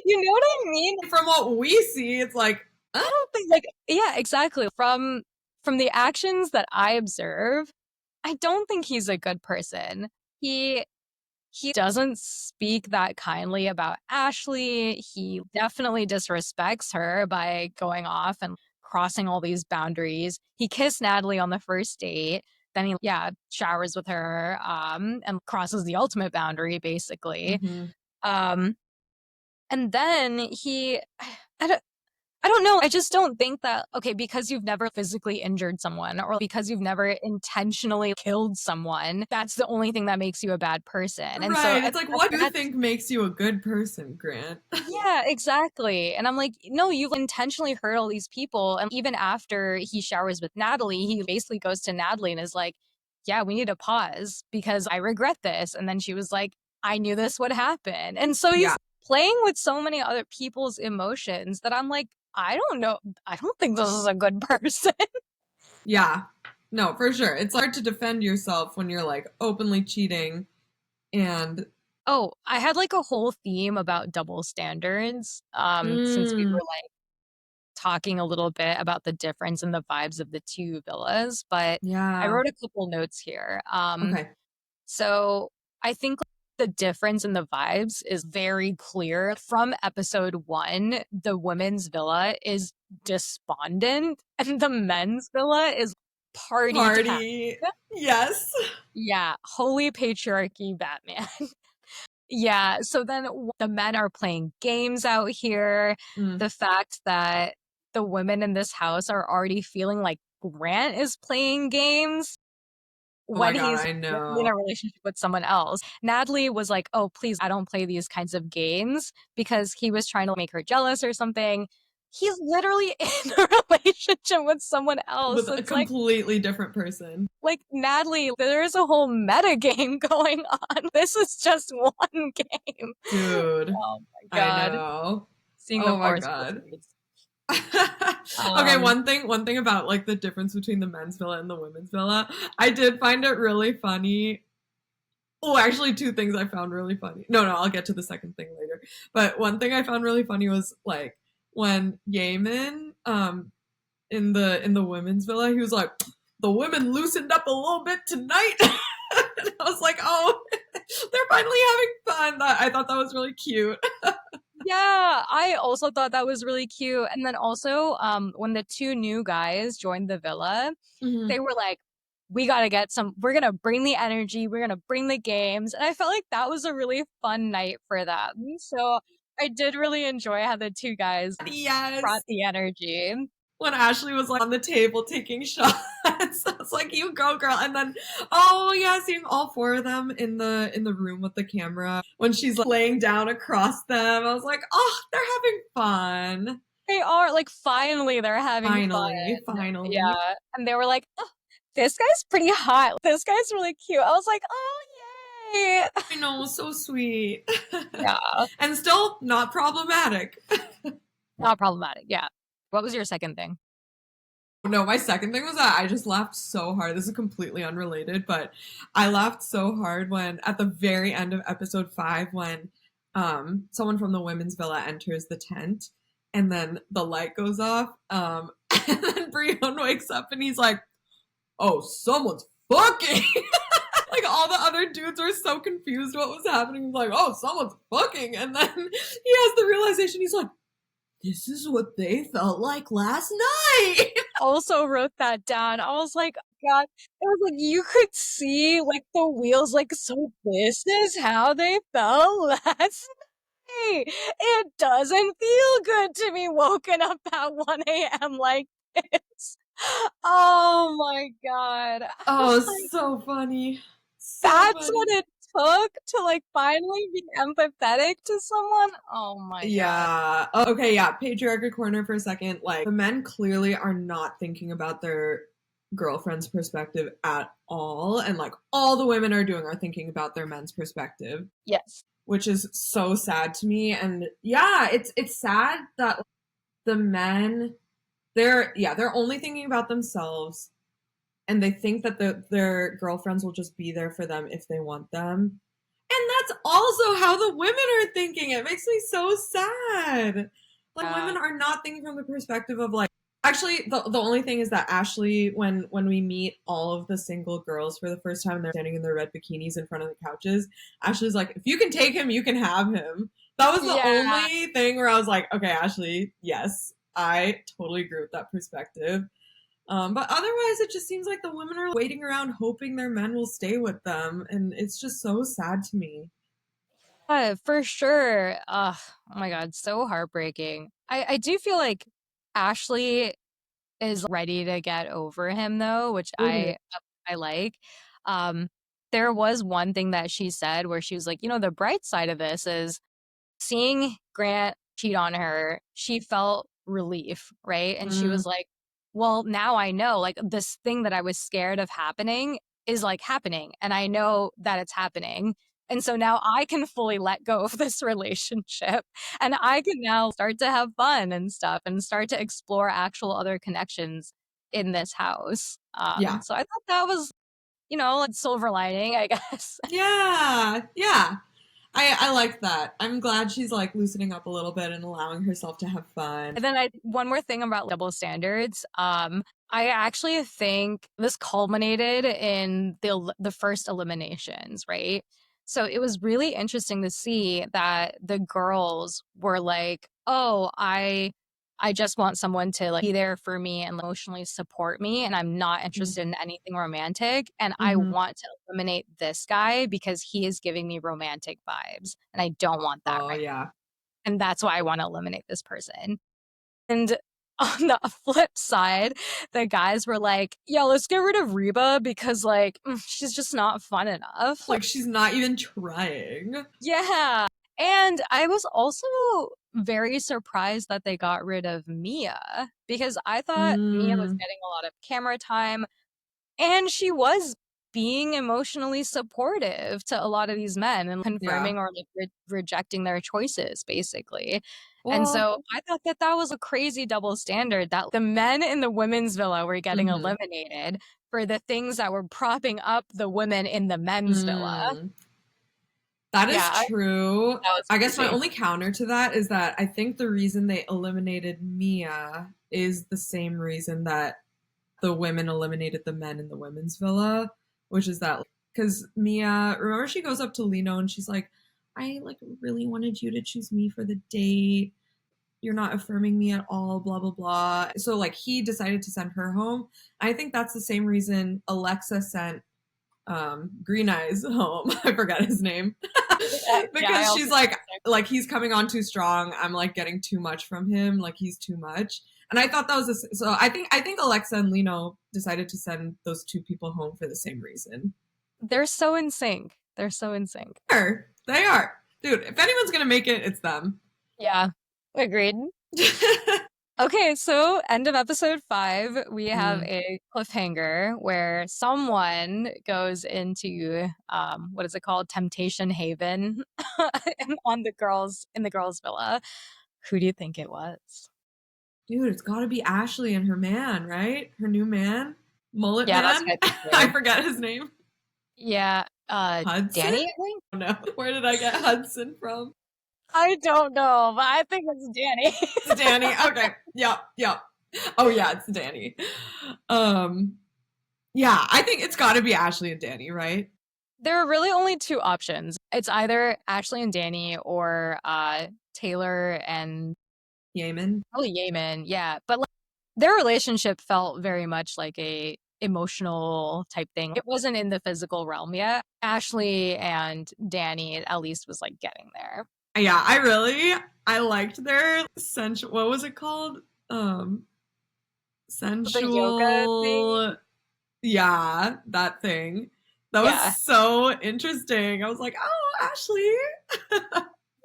You know what I mean? From what we see, it's like, I don't think like yeah, exactly. From the actions that I observe, I don't think he's a good person. He he doesn't speak that kindly about Ashley. He definitely disrespects her by going off and crossing all these boundaries. He kissed Natalie on the first date. Then he, showers with her, and crosses the ultimate boundary, basically. Mm-hmm. And then I don't know. I just don't think that, okay, because you've never physically injured someone or because you've never intentionally killed someone, that's the only thing that makes you a bad person. And so Right. It's like, what do you think makes you a good person, Grant? yeah, exactly. And I'm like, no, you've intentionally hurt all these people. And even after he showers with Natalie, he basically goes to Natalie and is like, yeah, we need to pause because I regret this. And then she was like, I knew this would happen. And so he's playing with so many other people's emotions that I'm like, I don't know. I don't think this is a good person. Yeah. No, for sure. It's hard to defend yourself when you're like openly cheating and Oh, I had like a whole theme about double standards. Since we were like talking a little bit about the difference in the vibes of the two villas, but I yeah. wrote a couple notes here. Okay. So I think the difference in the vibes is very clear. From episode 1, the women's villa is despondent and the men's villa is party. Yes. Yeah, holy patriarchy, Batman. Yeah, so then the men are playing games out here. Mm. The fact that the women in this house are already feeling like Grant is playing games Oh my when God, he's I in know. a relationship with someone else. Natalie was like, oh, please, I don't play these kinds of games because he was trying to make her jealous or something. He's literally in a relationship with someone else. With So a it's completely different person. like Natalie, there's a whole meta game going on. This is just one game. Dude, Oh my I God. know. Seeing the Oh my forest for God. trees. Okay, Um, one thing about like the difference between the men's villa and the women's villa. I did find it really funny. Oh, actually, two things I found really funny. No, I'll get to the second thing later. But one thing I found really funny was like when Yaman, in the women's villa, he was like, the women loosened up a little bit tonight. And I was like, oh, they're finally having fun. I thought that was really cute. yeah, I also thought that was really cute. And then also, when the two new guys joined the villa, Mm-hmm. they were like, we gotta get some, we're gonna bring the energy, we're gonna bring the games. And I felt like that was a really fun night for them. So I did really enjoy how the two guys brought Yes. the energy. When Ashley was like on the table taking shots, I was like, "You go, girl!" And then, oh yeah, seeing all four of them in the room with the camera when she's like, laying down across them, I was like, "Oh, they're having fun." They are like, finally, they're having fun. Finally. Yeah. And they were like, oh, this guy's pretty hot. This guy's really cute. I was like, oh, yay. I know, so sweet. Yeah. And still not problematic. Not problematic. Yeah. What was your second thing? No, my second thing was that I just laughed so hard. This is completely unrelated, but I laughed so hard when at the very end of episode 5 when someone from the women's villa enters the tent and then the light goes off. And then Brion wakes up and he's like, "Oh, someone's fucking." Like all the other dudes were so confused what was happening. He's like, "Oh, someone's fucking." And then he has the realization, he's like, "This is what they felt like last night." Also wrote that down. I was like, God, it was like you could see like the wheels, like, so this is how they felt last night. It doesn't feel good to be woken up at 1 a.m. like this. Oh my God. I was Oh, like, so funny. So that's funny. what it took to like finally be empathetic to someone. Oh my God. Yeah. Okay, yeah. Patriarchy corner for a second. Like, the men clearly are not thinking about their girlfriend's perspective at all. And, like, all the women are thinking about their men's perspective. Yes. Which is so sad to me. And yeah, it's sad that the men, they're only thinking about themselves. And they think that their girlfriends will just be there for them if they want them. And that's also how the women are thinking. It makes me so sad. Like, women are not thinking from the perspective of, like, Actually, the only thing is that Ashley, when we meet all of the single girls for the first time, and they're standing in their red bikinis in front of the couches, Ashley's like, "If you can take him, you can have him." That was the Yeah. only thing where I was like, "Okay, Ashley, yes, I totally agree with that perspective." But otherwise, it just seems like the women are waiting around hoping their men will stay with them, and it's just so sad to me. For sure. Oh my God, so heartbreaking. I do feel like Ashley is ready to get over him though, which Mm-hmm. I like. Um, there was one thing that she said where she was like, the bright side of this is seeing Grant cheat on her, she felt relief, right? And she Mm, was like, well, now I know, like, this thing that I was scared of happening is like happening, and I know that it's happening. And so now I can fully let go of this relationship and I can now start to have fun and stuff and start to explore actual other connections in this house. yeah. So I thought that was, like silver lining, I guess. Yeah, yeah. I like that. I'm glad she's like loosening up a little bit and allowing herself to have fun. And then one more thing about double standards. I actually think this culminated in the first eliminations, right? So it was really interesting to see that the girls were like, "Oh, I just want someone to like be there for me and emotionally support me, and I'm not interested in anything romantic, and I Mm-hmm. want to eliminate this guy because he is giving me romantic vibes, and I don't want that Oh right yeah. now. And that's why I want to eliminate this person." And on the flip side, the guys were like, "Yeah, let's get rid of Reba because, like, she's just not fun enough." Like she's not even trying. Yeah. And I was also very surprised that they got rid of Mia because I thought Mia was Mm, getting a lot of camera time and she was being emotionally supportive to a lot of these men and yeah. confirming or like rejecting their choices, basically. And Well, so I thought that that was a crazy double standard that the men in the women's villa were getting mm-hmm. eliminated for the things that were propping up the women in the men's villa. Mm. That is Yeah, true. that was I guess my crazy. only counter to that is that I think the reason they eliminated Mia is the same reason that the women eliminated the men in the women's villa, which is that because Mia, remember, she goes up to Lino and she's like, "I like really wanted you to choose me for the date. You're not affirming me at all, blah blah blah." So like he decided to send her home. I think that's the same reason Alexa sent Green Eyes home. I forgot his name. Yeah, I Because also she's like he's coming on too strong. I'm like getting too much from him. Like he's too much. And I thought that was so. I think Alexa and Lino decided to send those two people home for the same reason. they're so in sync. They're so in sync. They are, dude. If anyone's gonna make it, it's them. Yeah, agreed. Okay, so end of episode 5, we have Mm, a cliffhanger where someone goes into what is it called? Temptation Haven on the girls in the girls' villa. Who do you think it was? dude, it's got to be Ashley and her man, right? Her new man, mullet Yeah, that's man. what I think I too. forget his name. Yeah, Hudson. Danny, I think. Oh no, where did I get Hudson from? I don't know, but I think it's Danny. It's Danny. Okay. Yep. Yep. Oh yeah, it's Danny. Um. Yeah, I think it's got to be Ashley and Danny, right? There are really only two options. It's either Ashley and Danny or Taylor and Yemen. probably Yemen. Yeah, but like, their relationship felt very much like a emotional type thing. It wasn't in the physical realm yet. Ashley and Danny at least was like getting there. Yeah, I liked their sensual. What was it called? Um, The yoga thing. sensual. Yeah, that thing. That was Yeah. so interesting. I was like, oh, Ashley.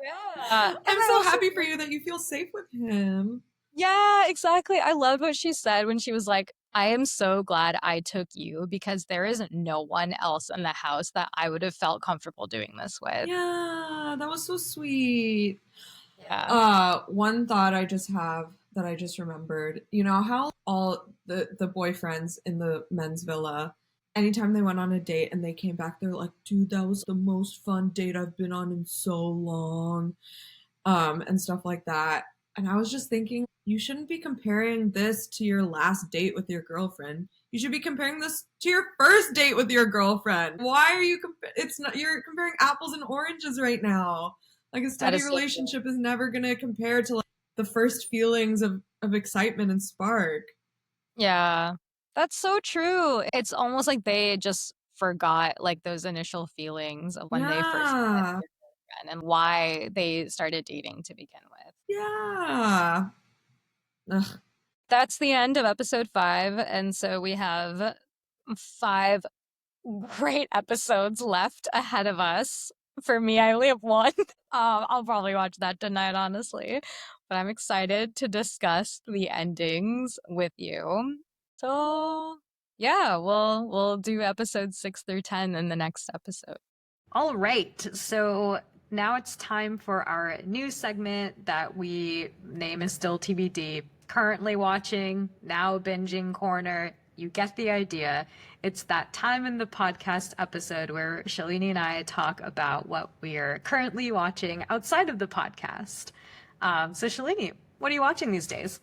Yeah. And I'm I so also happy for you that you feel safe with him. yeah, exactly. I loved what she said when she was like, I am so glad I took you because there is no one else in the house that I would have felt comfortable doing this with. Yeah, that was so sweet. Yeah. One thought I just have that I just remembered. You know how all the boyfriends in the men's villa, anytime they went on a date and they came back, they're like, "Dude, that was the most fun date I've been on in so long," and stuff like that. And I was just thinking, you shouldn't be comparing this to your last date with your girlfriend. You should be comparing this to your first date with your girlfriend. Why are you it's not, you're comparing apples and oranges right now. Like a That steady is so relationship is never going to compare to like the first feelings of excitement and spark. Yeah, that's so true. It's almost like they just forgot like those initial feelings of when they first met Yeah. their girlfriend and why they started dating to begin with. Yeah. Ugh. That's the end of episode 5, and so we have 5 great episodes left ahead of us. For me, I only have one. I'll probably watch that tonight, honestly. But I'm excited to discuss the endings with you. So, yeah, we'll do episodes 6 through 10 in the next episode. All right. So now it's time for our new segment that we name is still TBD. Currently watching, now binging corner. You get the idea. It's that time in the podcast episode where Shalini and I talk about what we are currently watching outside of the podcast. So Shalini, what are you watching these days?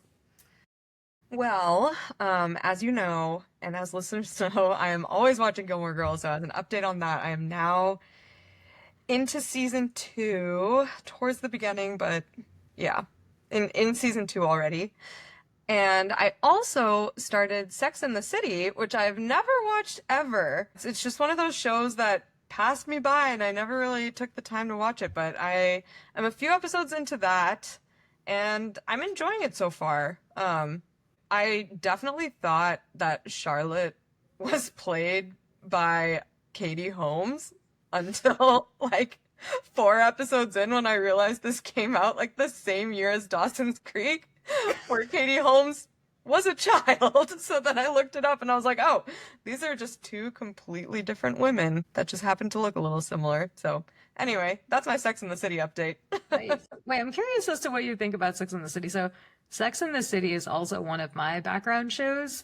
Well, as you know, and as listeners know, I am always watching Gilmore Girls, so as an update on that, I am now into season 2, towards the beginning, but yeah, in season 2 already. And I also started Sex and the City, which I've never watched ever. It's just one of those shows that passed me by and I never really took the time to watch it, but I am a few episodes into that and I'm enjoying it so far. I definitely thought that Charlotte was played by Katie Holmes until like 4 episodes in when I realized this came out like the same year as Dawson's Creek, where Katie Holmes was a child. So then I looked it up and I was like, oh, these are just 2 completely different women that just happen to look a little similar. So anyway, that's my Sex and the City update. Nice. Wait, I'm curious as to what you think about Sex and the City. So, Sex and the City is also one of my background shows.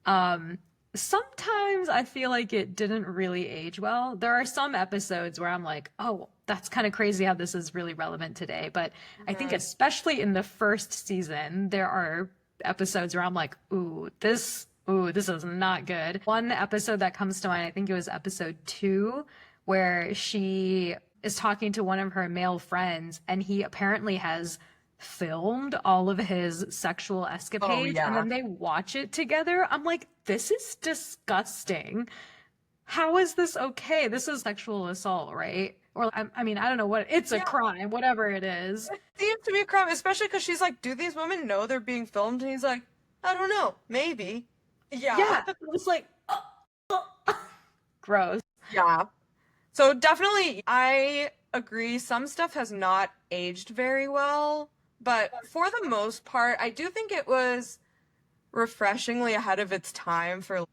Um, Sometimes I feel like it didn't really age well. There are some episodes where I'm like, oh, that's kind of crazy how this is really relevant today. But I think especially in the first season, there are episodes where I'm like, ooh, this is not good. One episode that comes to mind, I think it was episode 2, where she is talking to one of her male friends and he apparently has filmed all of his sexual Oh escapades and yeah. then they watch it together. I'm like, this is disgusting. How is this okay? This is sexual assault, right? Or I mean, I don't know what it's a Yeah. crime, whatever it is. It seems to be a crime, especially because she's like, do these women know they're being filmed? And he's like, I don't know, maybe. Yeah. Yeah, it was like gross. Yeah. So definitely, I agree. Some stuff has not aged very well, but for the most part, I do think it was refreshingly ahead of its time for,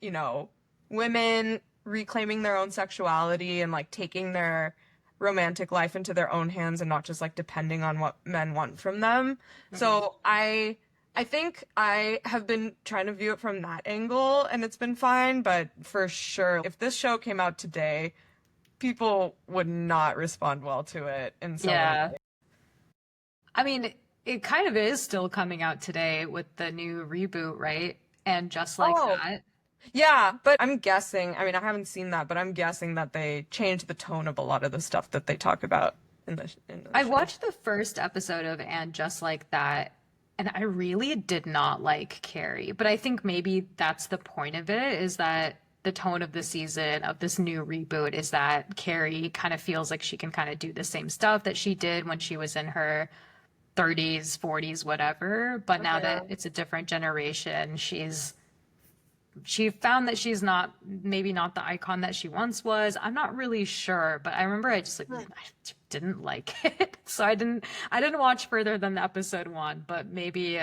women reclaiming their own sexuality and like taking their romantic life into their own hands and not just like depending on what men want from them. So I think I have been trying to view it from that angle and it's been fine, but for sure, if this show came out today, people would not respond well to it in so many Yeah. ways. I mean, it kind of is still coming out today with the new reboot, right? And just like Oh, that. yeah, but I'm guessing, I mean, I haven't seen that, but I'm guessing that they changed the tone of a lot of the stuff that they talk about in the I show. watched the first episode of And Just Like That, and I really did not like Carrie. But I think maybe that's the point of it, is that the tone of the season of this new reboot is that Carrie kind of feels like she can kind of do the same stuff that she did when she was in her 30s, 40s, whatever. But now Yeah. that it's a different generation, she found that she's not maybe not the icon that she once was. I'm not really sure, but I remember I just like I didn't like it. So I didn't watch further than the episode 1, but maybe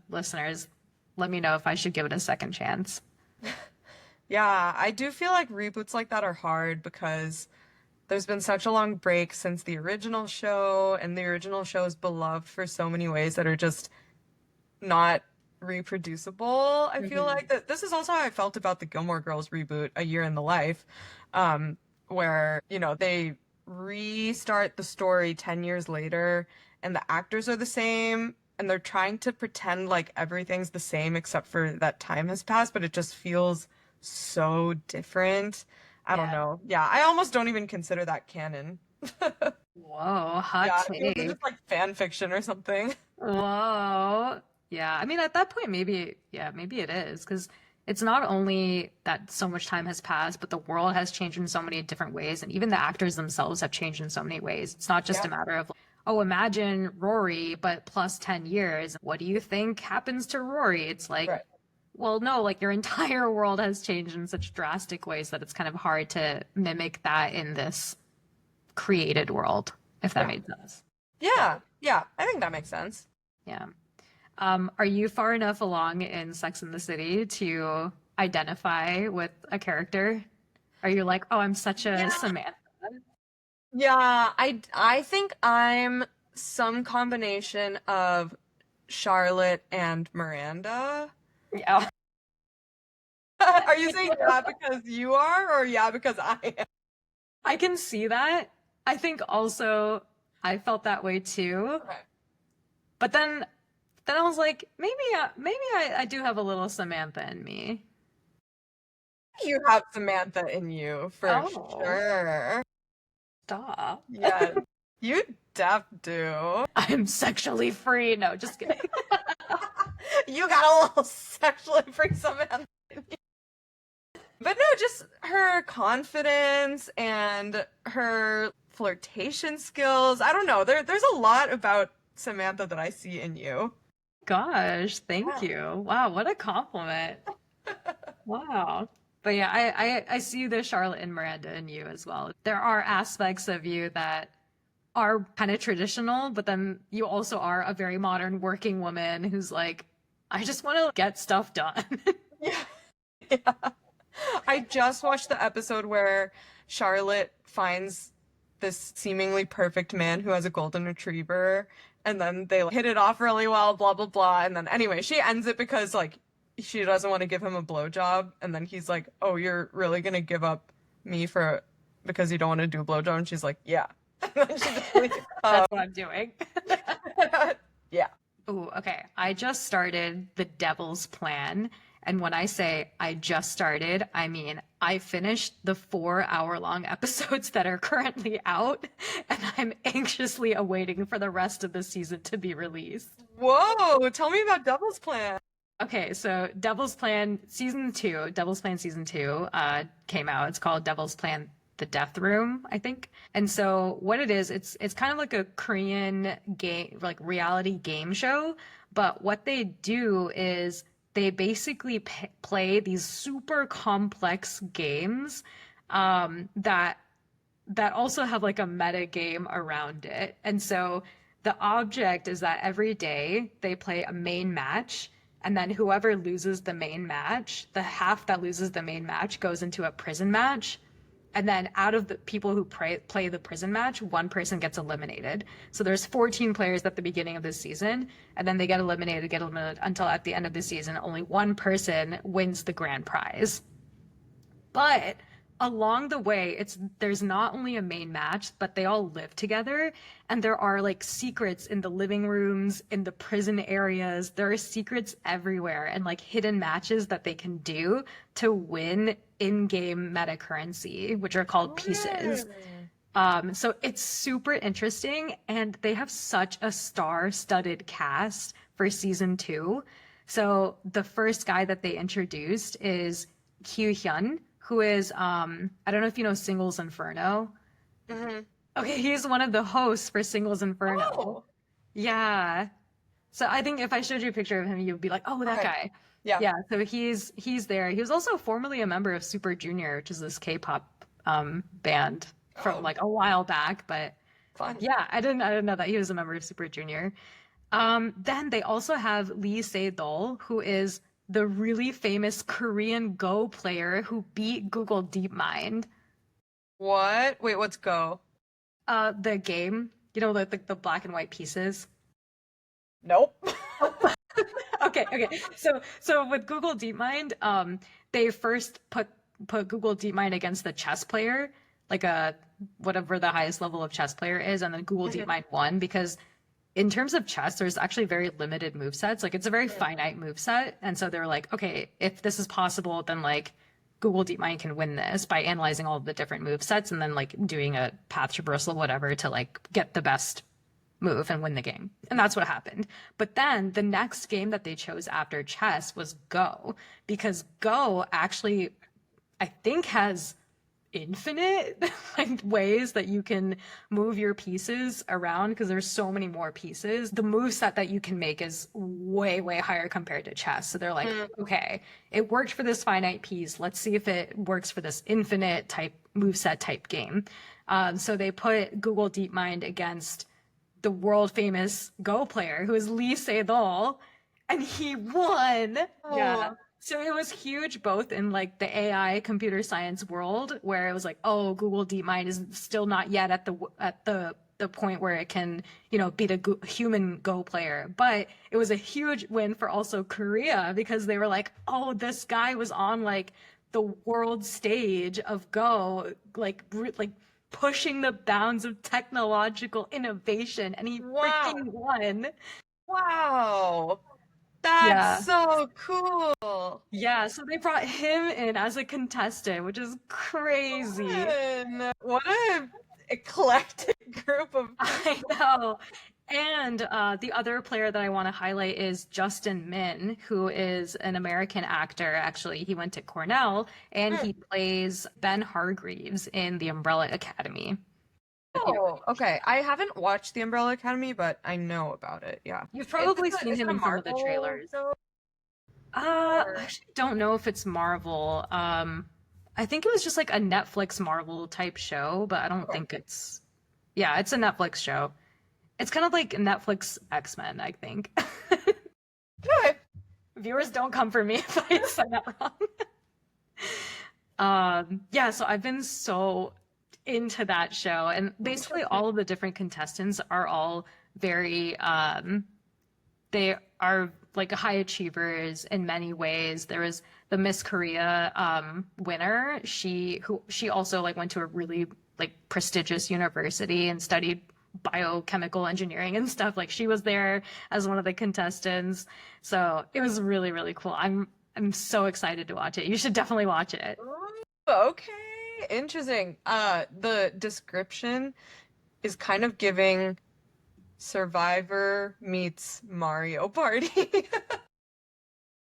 listeners let me know if I should give it a second chance. Yeah, I do feel like reboots like that are hard because there's been such a long break since the original show, and the original show is beloved for so many ways that are just not reproducible. I feel like that this is also how I felt about the Gilmore Girls reboot, A Year in the Life, where, they restart the story 10 years later and the actors are the same, and they're trying to pretend like everything's the same except for that time has passed, but it just feels so different. I don't Yeah. know. Yeah, I almost don't even consider that canon. Whoa, hot Yeah, it feels take. just like fan fiction or something. Whoa. Yeah, I mean, at that point, maybe it is, because it's not only that so much time has passed, but the world has changed in so many different ways, and even the actors themselves have changed in so many ways. It's not just Yeah, a matter of, oh, imagine Rory, but plus 10 years. What do you think happens to Rory? It's like, right. well, no, like your entire world has changed in such drastic ways that it's kind of hard to mimic that in this created world, if that Yeah. made sense. Yeah, yeah, I think that makes sense. Yeah. Are you far enough along in Sex and the City to identify with a character? Are you like, oh, I'm such a Yeah. Samantha? Yeah, I think I'm some combination of Charlotte and Miranda. Yeah. Are you saying yeah because you are, or yeah because I am? I can see that. I think also I felt that way too. Okay. But then I was like, maybe I do have a little Samantha in me. You have Samantha in you for Oh, sure. stop. Yes, you def do. I'm sexually free. No, just kidding. You got a little sexually free Samantha. But no, just her confidence and her flirtation skills. I don't know. There's a lot about Samantha that I see in you. Gosh, thank Yeah. you. Wow, what a compliment. Wow. But yeah, I see the Charlotte and Miranda in you as well. There are aspects of you that are kind of traditional, but then you also are a very modern working woman who's like, I just want to get stuff done. Yeah. Yeah. I just watched the episode where Charlotte finds this seemingly perfect man who has a golden retriever, and then they hit it off really well, blah blah blah, and then anyway, she ends it because like she doesn't want to give him a blowjob, and then he's like, "Oh, you're really gonna give up me for because you don't want to do a blowjob?" And she's like, "Yeah." And then she just leaves. That's what I'm doing. Yeah. Ooh, okay. I just started The Devil's Plan. And when I say I just started, I mean I finished the 4 hour long episodes that are currently out, and I'm anxiously awaiting for the rest of the season to be released. Whoa, tell me about Devil's Plan. Okay, so Devil's Plan season two came out. It's called Devil's Plan The Death Room, I think. And so what it is, it's kind of like a Korean game, like reality game show. But what they do is they basically play these super complex games that also have like a meta game around it. And so the object is that every day they play a main match, and then whoever loses the main match, the half that loses the main match goes into a prison match. And then out of the people who play the prison match, one person gets eliminated. So there's 14 players at the beginning of this season, and then they get eliminated until at the end of the season, only one person wins the grand prize. But along the way, there's not only a main match, but they all live together, and there are like secrets in the living rooms, in the prison areas. There are secrets everywhere and like hidden matches that they can do to win in-game meta currency, which are called pieces. So it's super interesting, and they have such a star-studded cast for season two. So the first guy that they introduced is Kyu Hyun, who is I don't know if you know Singles Inferno. Mm-hmm. Okay, he's one of the hosts for Singles Inferno. Oh, Yeah. So I think if I showed you a picture of him, you'd be like, "Oh, that okay. guy." Yeah. Yeah, so he's there. He was also formerly a member of Super Junior, which is this K-pop band from like a while back, but Fun. yeah, I didn't know that he was a member of Super Junior. Then they also have Lee Se-dol, who is the really famous Korean Go player who beat Google DeepMind. What? Wait, what's Go? The game, you know, the black and white pieces. Nope. Okay. So with Google DeepMind, they first put Google DeepMind against the chess player, like a whatever the highest level of chess player is, and then Google DeepMind won because in terms of chess, there's actually very limited movesets. Like it's a very finite moveset. And so they're like, okay, if this is possible, then like Google DeepMind can win this by analyzing all of the different movesets and then like doing a path traversal, whatever, to like get the best move and win the game. And that's what happened. But then the next game that they chose after chess was Go, because Go actually, I think, has infinite like ways that you can move your pieces around because there's so many more pieces. The move set that you can make is way higher compared to chess. So they're like, okay, it worked for this finite piece. Let's see if it works for this infinite type move set type game. So they put Google DeepMind against the world famous Go player who is Lee Sedol, and he won. Yeah. So it was huge both in like the AI computer science world where it was like, oh, Google DeepMind is still not yet at the point where it can, beat a human Go player. But it was a huge win for also Korea because they were like, oh, this guy was on like the world stage of Go, like pushing the bounds of technological innovation, and he freaking won. Wow. That's so cool. Yeah, so they brought him in as a contestant, which is crazy. Fun. What a eclectic group of I know. And the other player that I want to highlight is Justin Min, who is an American actor. Actually, he went to Cornell, and he plays Ben Hargreaves in The Umbrella Academy. Oh, okay. I haven't watched The Umbrella Academy, but I know about it. Yeah. You've probably seen him in some of the trailers. I actually don't know if it's Marvel. I think it was just like a Netflix Marvel type show, but I don't think it's. Yeah, it's a Netflix show. It's kind of like Netflix X-Men, I think. Okay. Viewers don't come for me if I said that wrong. Yeah, so I've been so into that show, and basically all of the different contestants are all very they are like high achievers in many ways. There was the Miss Korea winner. She also like went to a really like prestigious university and studied biochemical engineering and stuff. Like she was there as one of the contestants. So it was really cool. I'm so excited to watch it. You should definitely watch it. Okay. Interesting. The description is kind of giving Survivor meets Mario Party.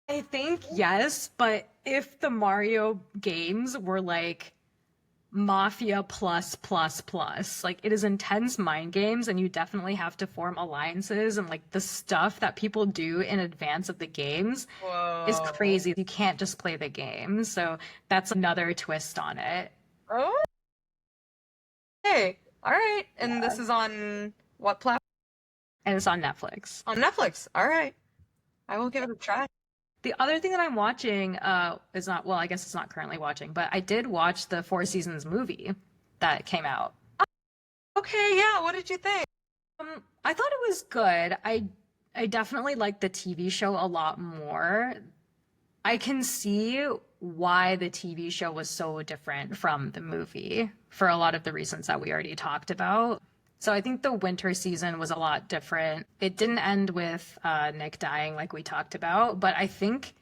I think yes, but if the Mario games were like Mafia plus, like it is intense mind games, and you definitely have to form alliances, and like the stuff that people do in advance of the games is crazy. You can't just play the game. So that's another twist on it. Oh. Hey, all right. And this is on what platform? And it's on Netflix. On Netflix. All right. I will give it a try. The other thing that I'm watching is not, well, I guess it's not currently watching, but I did watch the Four Seasons movie that came out. Okay, yeah. What did you think? I thought it was good. I definitely liked the TV show a lot more. I can see why the TV show was so different from the movie for a lot of the reasons that we already talked about. So I think the winter season was a lot different. It didn't end with Nick dying like we talked about, but I think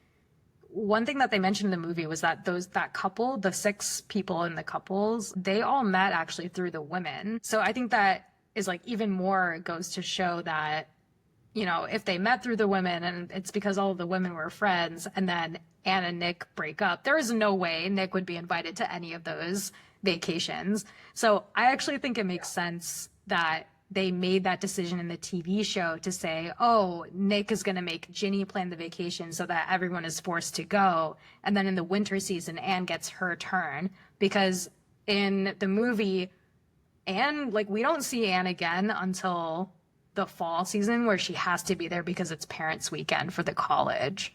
one thing that they mentioned in the movie was that that couple, the 6 people in the couples, they all met actually through the women. So I think that is like even more goes to show that, if they met through the women and it's because all of the women were friends, and then Anne and Nick break up, there is no way Nick would be invited to any of those vacations. So I actually think it makes sense that they made that decision in the TV show to say, oh, Nick is going to make Ginny plan the vacation so that everyone is forced to go. And then in the winter season, Anne gets her turn, because in the movie, Anne, like, we don't see Anne again until the fall season, where she has to be there because it's parents' weekend for the college.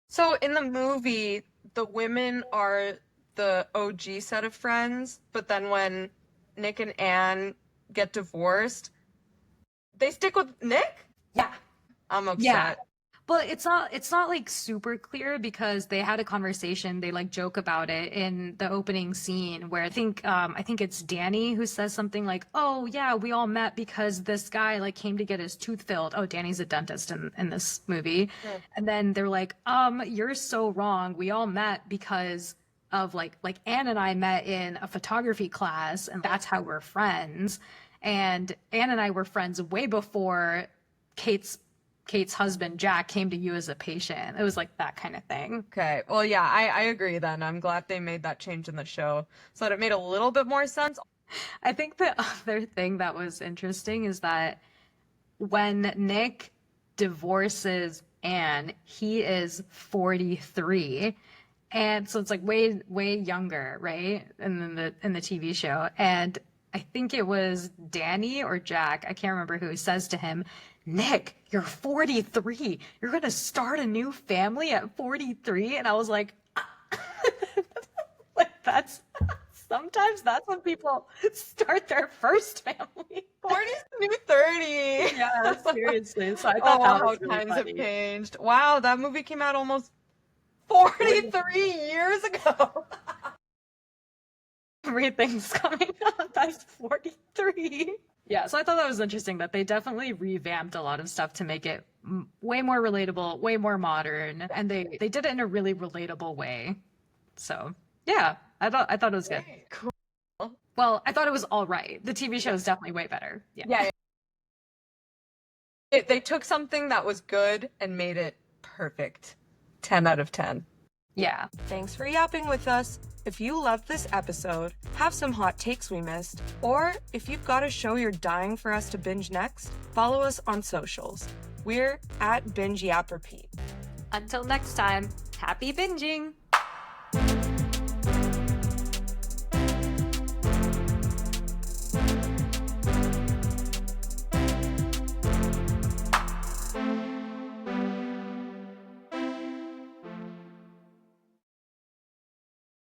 So in the movie, the women are the OG set of friends, but then when Nick and Anne get divorced, they stick with Nick? Yeah. I'm upset. Yeah. But it's not like super clear because they had a conversation, they like joke about it in the opening scene where I think it's Danny who says something like, "Oh yeah, we all met because this guy like came to get his tooth filled." Oh, Danny's a dentist in this movie. And then they're like, you're so wrong. We all met because of like Anne and I met in a photography class and that's how we're friends. And Anne and I were friends way before Kate's husband Jack came to you as a patient. It was like that kind of thing. Okay. Well, yeah, I agree then. I'm glad they made that change in the show so that it made a little bit more sense. I think the other thing that was interesting is that when Nick divorces Anne, he is 43. And so it's like way younger, right? And then in the TV show. And I think it was Danny or Jack, I can't remember who, says to him, "Nick, you're 43. You're going to start a new family at 43." And I was like, like that's sometimes that's when people start their first family. 40's the new 30. Yeah, seriously. So I thought that was really times funny. have changed. Wow, that movie came out almost 43 years ago. Everything's coming up as 43. Yeah, so I thought that was interesting that they definitely revamped a lot of stuff to make it way more relatable, way more modern, and they did it in a really relatable way. So, yeah, I thought it was good. Cool. Well, I thought it was all right. The TV show is definitely way better. Yeah. They took something that was good and made it perfect. 10 out of 10. Yeah. Thanks for yapping with us. If you loved this episode, have some hot takes we missed, or if you've got a show you're dying for us to binge next, follow us on socials. We're at Binge Yap Repeat. Until next time, happy binging!